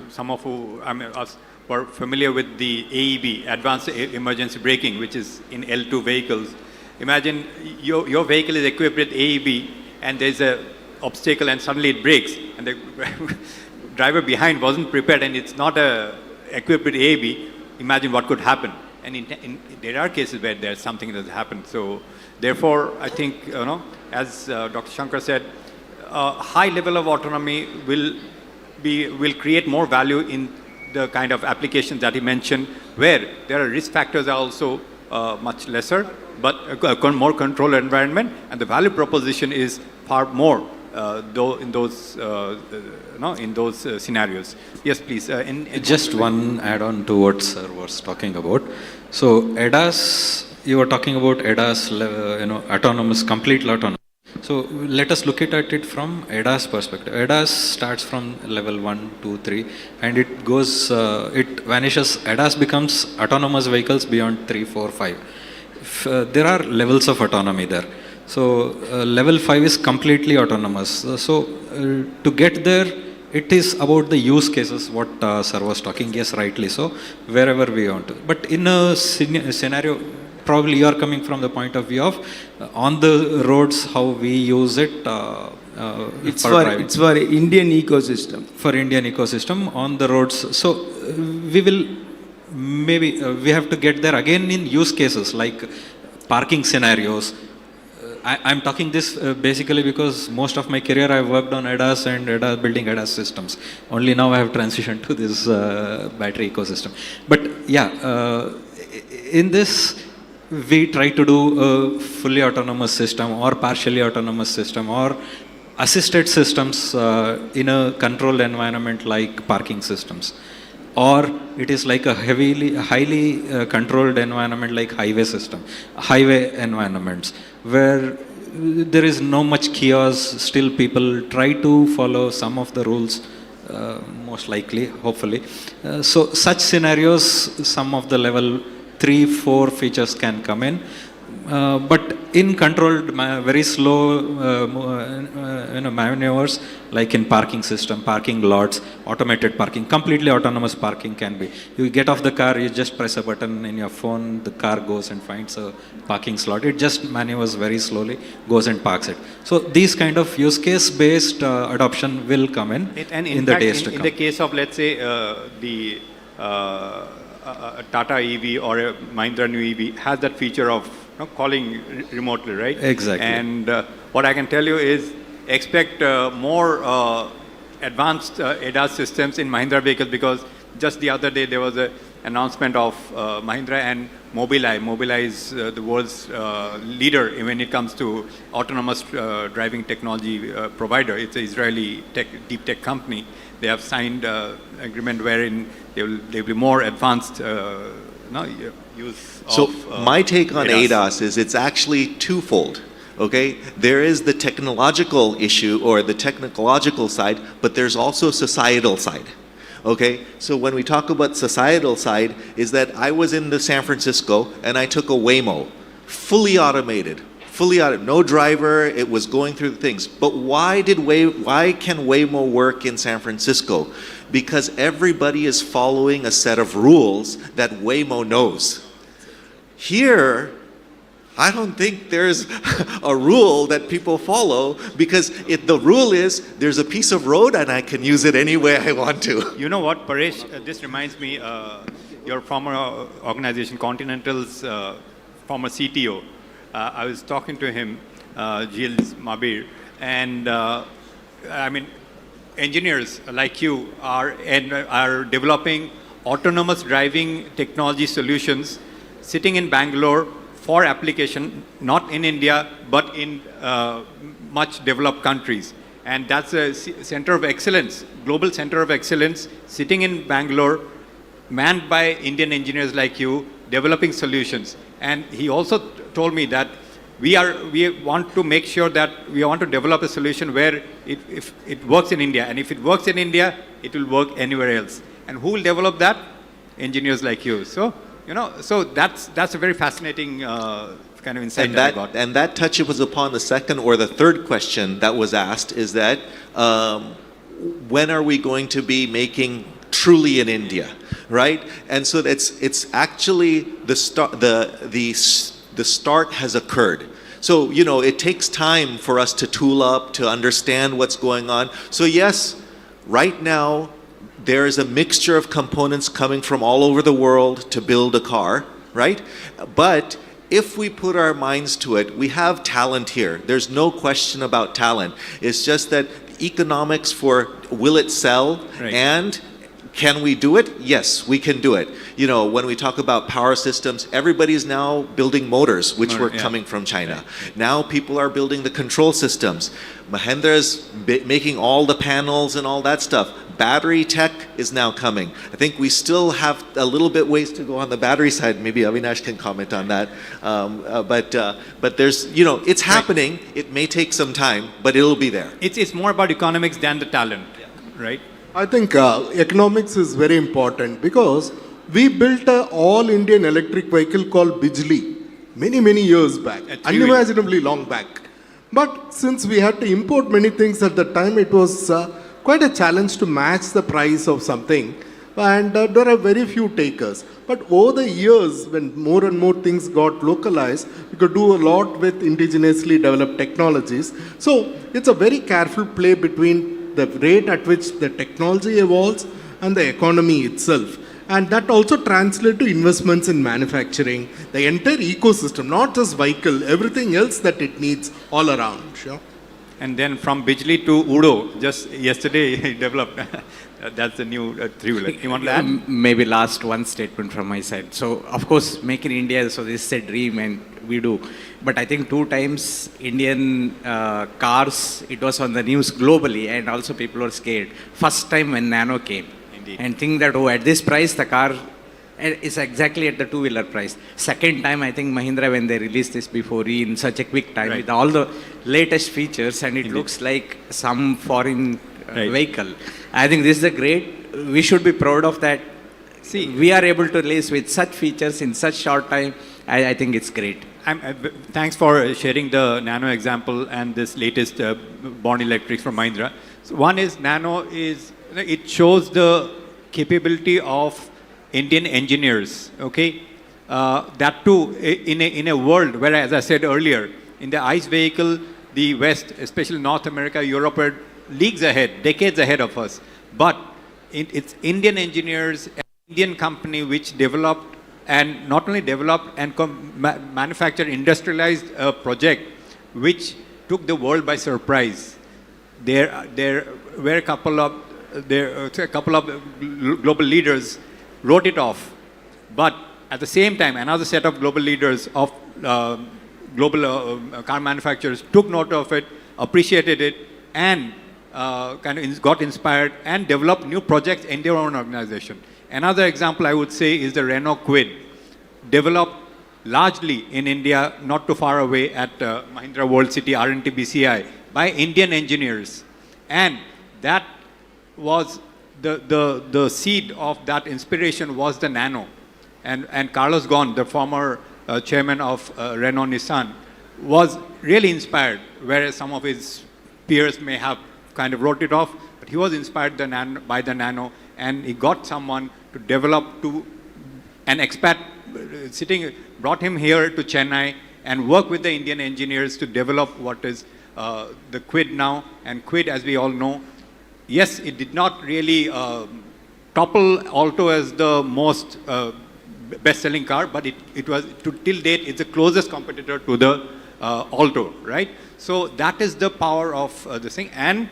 some of us were familiar with the AEB, Advanced Emergency Braking, which is in L2 vehicles. Imagine your vehicle is equipped with AEB and there's an obstacle and suddenly it brakes and the driver behind wasn't prepared and it's not equipped with AEB. Imagine what could happen. And there are cases where there's something that has happened. So therefore, I think, as Dr. Shankar said, a high level of autonomy will create more value in the kind of applications that he mentioned, where there are risk factors are also much lesser, but a more controlled environment, and the value proposition is far more though in those scenarios. Yes, please. Just one add-on to what sir was talking about. So ADAS, you were talking about ADAS, autonomous, completely autonomous. So let us look at it from ADAS perspective. ADAS starts from level 1, 2, 3, and it goes, it vanishes. ADAS becomes autonomous vehicles beyond 3, 4, 5. There are levels of autonomy there. So level 5 is completely autonomous. To get there, it is about the use cases, what sir was talking. Yes, rightly so, wherever we want to. But in a scenario, probably you are coming from the point of view of on the roads, how we use it. It's for Indian ecosystem. For Indian ecosystem on the roads. So we will maybe we have to get there again in use cases like parking scenarios. I'm talking this basically because most of my career I've worked on ADAS and building ADAS systems. Only now I have transitioned to this battery ecosystem. But yeah, in this we try to do a fully autonomous system or partially autonomous system or assisted systems in a controlled environment like parking systems. Or it is like a highly controlled environment like highway environments, where there is no much chaos, still people try to follow some of the rules, most likely, hopefully. So such scenarios, some of the level 3, 4 features can come in. But in controlled, very slow maneuvers, like in parking system, parking lots, automated parking, completely autonomous parking can be. You get off the car, you just press a button in your phone, the car goes and finds a parking slot. It just maneuvers very slowly, goes and parks it. So these kind of use case based adoption will come in the days to come. In the case of, let's say, the Tata EV or a Mahindra new EV has that feature of calling remotely, right? Exactly. And what I can tell you is expect more advanced ADAS systems in Mahindra vehicles, because just the other day there was an announcement of Mahindra and Mobileye. Mobileye is the world's leader when it comes to autonomous driving technology provider. It's an Israeli deep tech company. They have signed agreement wherein they will be more advanced use so of my take on ADAS is it's actually twofold. Okay, there is the technological issue or the technological side, but there's also societal side. Okay, so when we talk about societal side, is that I was in San Francisco and I took a Waymo, fully automated, fully out of no driver. It was going through the things. But why can Waymo work in San Francisco? Because everybody is following a set of rules that Waymo knows. Here, I don't think there's a rule that people follow, because the rule is there's a piece of road and I can use it any way I want to. You know what, Paresh? This reminds me, your former organization, Continental's former CTO. I was talking to him, Gilles Mabir, and I mean, engineers like you are developing autonomous driving technology solutions sitting in Bangalore for application, not in India, but in much developed countries. And that's a center of excellence, global center of excellence, sitting in Bangalore, manned by Indian engineers like you, developing solutions. And he also told me that we want to make sure that we want to develop a solution where if it works in India, and if it works in India, it will work anywhere else. And who will develop that? Engineers like you. So, so that's a very fascinating kind of insight that I got. And that touches upon the second or the third question that was asked, is that when are we going to be making truly in India, right? And so it's actually the start has occurred. So, it takes time for us to tool up, to understand what's going on. So yes, right now, there is a mixture of components coming from all over the world to build a car, right? But if we put our minds to it, we have talent here. There's no question about talent. It's just that economics for will it sell, Right. and can we do it? Yes, we can do it. When we talk about power systems, everybody's now building motors, which were Yeah. coming from China. Now people are building the control systems. Mahindra's making all the panels and all that stuff. Battery tech is now coming. I think we still have a little bit ways to go on the battery side. Maybe Avinash can comment on that. But there's, it's happening. It may take some time, but it'll be there. It's more about economics than the talent, right? I think economics is very important, because we built an all-Indian electric vehicle called Bijli many years back, A three-wheeler. unimaginably long back. But since we had to import many things at the time, it was quite a challenge to match the price of something, and there are very few takers. But over the years, when more and more things got localized, we could do a lot with indigenously developed technologies. So it's a very careful play between the rate at which the technology evolves and the economy itself. And that also translates to investments in manufacturing, the entire ecosystem, not just vehicle, everything else that it needs all around. Sure. And then from Bijli to Udo, just yesterday he developed. That's the new three-wheeler. You want to add? Maybe last one statement from my side. So, of course, Make in India, so this is a dream and we do. But I think 2 times Indian cars, it was on the news globally, and also people were scared. First time when Nano came. Indeed. And think that, at this price, the car is exactly at the two-wheeler price. Second time, I think Mahindra, when they released this before, in such a quick time, Right. with all the latest features, and it Indeed. looks like some foreign Right. vehicle. I think this is a great, we should be proud of that. See, We are able to release with such features in such short time. I think it's great. thanks for sharing the Nano example and this latest Born Electrics from Mahindra. So one is Nano it shows the capability of Indian engineers. Okay, that too in a world where, as I said earlier, in the ICE vehicle, the West, especially North America, Europe, are leagues ahead, decades ahead of us. But it's Indian engineers, an Indian company which developed, and not only developed and manufactured, industrialized a project which took the world by surprise. There were a couple of global leaders wrote it off, but at the same time, another set of global leaders of global car manufacturers took note of it, appreciated it, and got inspired and developed new projects in their own organization. Another example I would say is the Renault Kwid, developed largely in India, not too far away at Mahindra World City RNTBCI by Indian engineers. And that was the seed of that inspiration was the Nano. And Carlos Ghosn, the former chairman of Renault Nissan, was really inspired, whereas some of his peers may have kind of wrote it off, but he was inspired by the Nano, and he got someone to develop to an expat brought him here to Chennai and work with the Indian engineers to develop what is the Quid now. And Quid, as we all know, yes, it did not really topple Alto as the most best-selling car, but it was, till date, it's the closest competitor to the Alto, right? So that is the power of this thing. And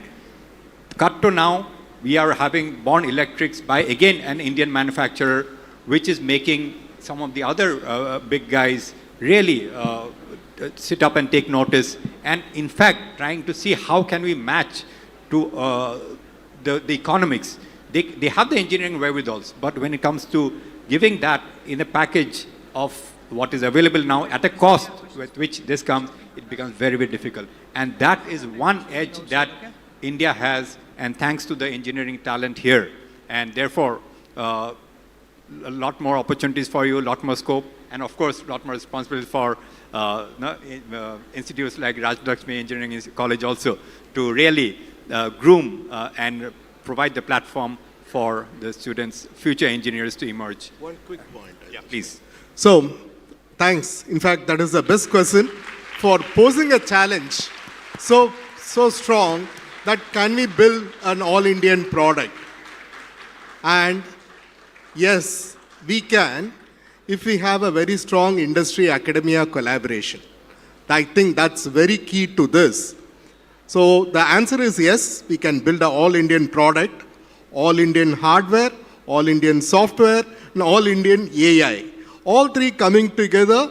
cut to now, we are having Born Electrics by, again, an Indian manufacturer, which is making some of the other big guys really sit up and take notice. And in fact, trying to see how can we match to the economics. They have the engineering wherewithals, but when it comes to giving that in a package of what is available now at a cost with which this comes, it becomes very, very difficult. And that is one edge that India has, and thanks to the engineering talent here. And therefore, a lot more opportunities for you, a lot more scope, and of course, a lot more responsibility for institutes like Rajlakshmi Engineering College also to really groom and provide the platform for the students, future engineers to emerge. One quick point. Yeah, please. So, thanks. In fact, that is the best question for posing a challenge so strong that can we build an all-Indian product? And yes, we can if we have a very strong industry-academia collaboration. I think that's very key to this. So the answer is yes, we can build an all-Indian product, all-Indian hardware, all-Indian software, and all-Indian AI. All three coming together,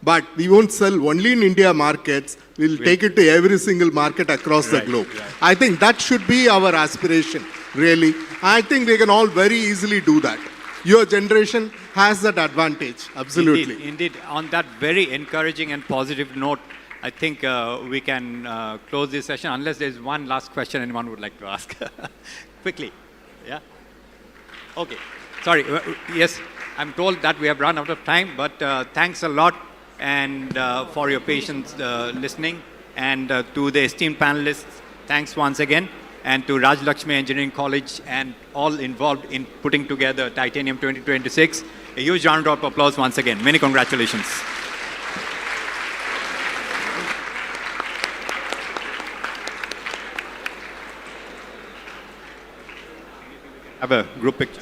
but we won't sell only in India markets. We'll take it to every single market across the globe. Right. I think that should be our aspiration, really. I think we can all very easily do that. Your generation has that advantage, absolutely. Indeed. On that very encouraging and positive note, I think we can close this session unless there's one last question anyone would like to ask. Quickly. Yeah? Okay. Sorry. Yes, I'm told that we have run out of time, but thanks a lot and for your patience listening. And to the esteemed panelists, thanks once again. And to Rajlakshmi Engineering College and all involved in putting together Titanium 2026. A huge round of applause once again. Many congratulations. Have a group picture.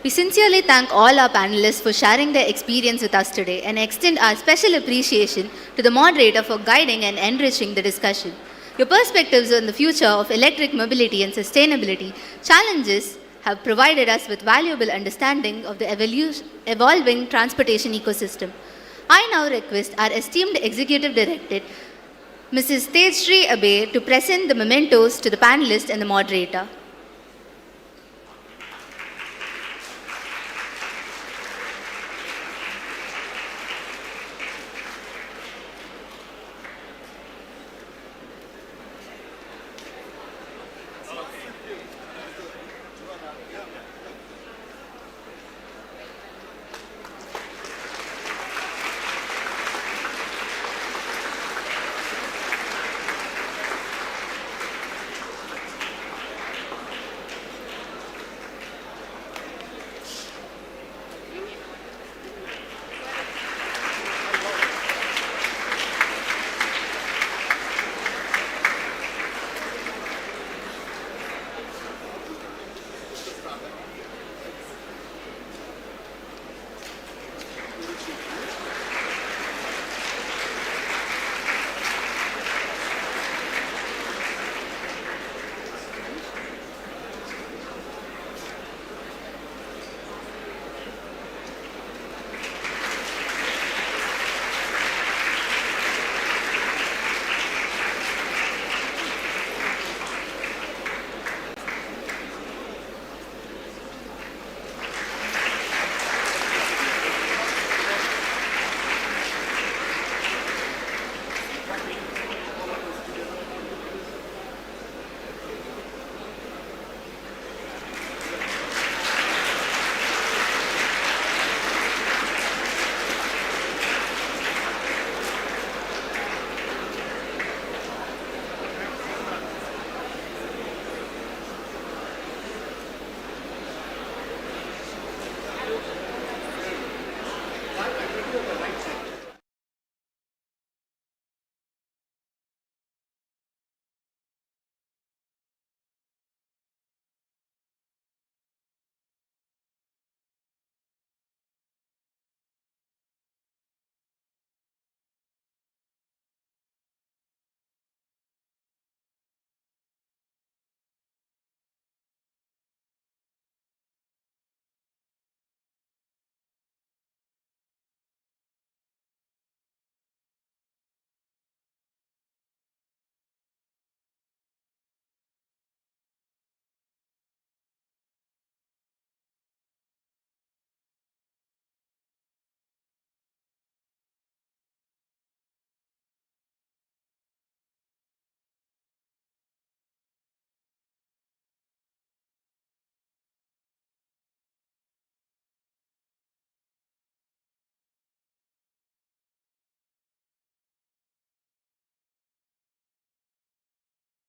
We sincerely thank all our panelists for sharing their experience with us today and extend our special appreciation to the moderator for guiding and enriching the discussion. Your perspectives on the future of electric mobility and sustainability challenges have provided us with valuable understanding of the evolving transportation ecosystem. I now request our esteemed Executive Director, Mrs. Tejasri Abe, to present the mementos to the panelists and the moderator.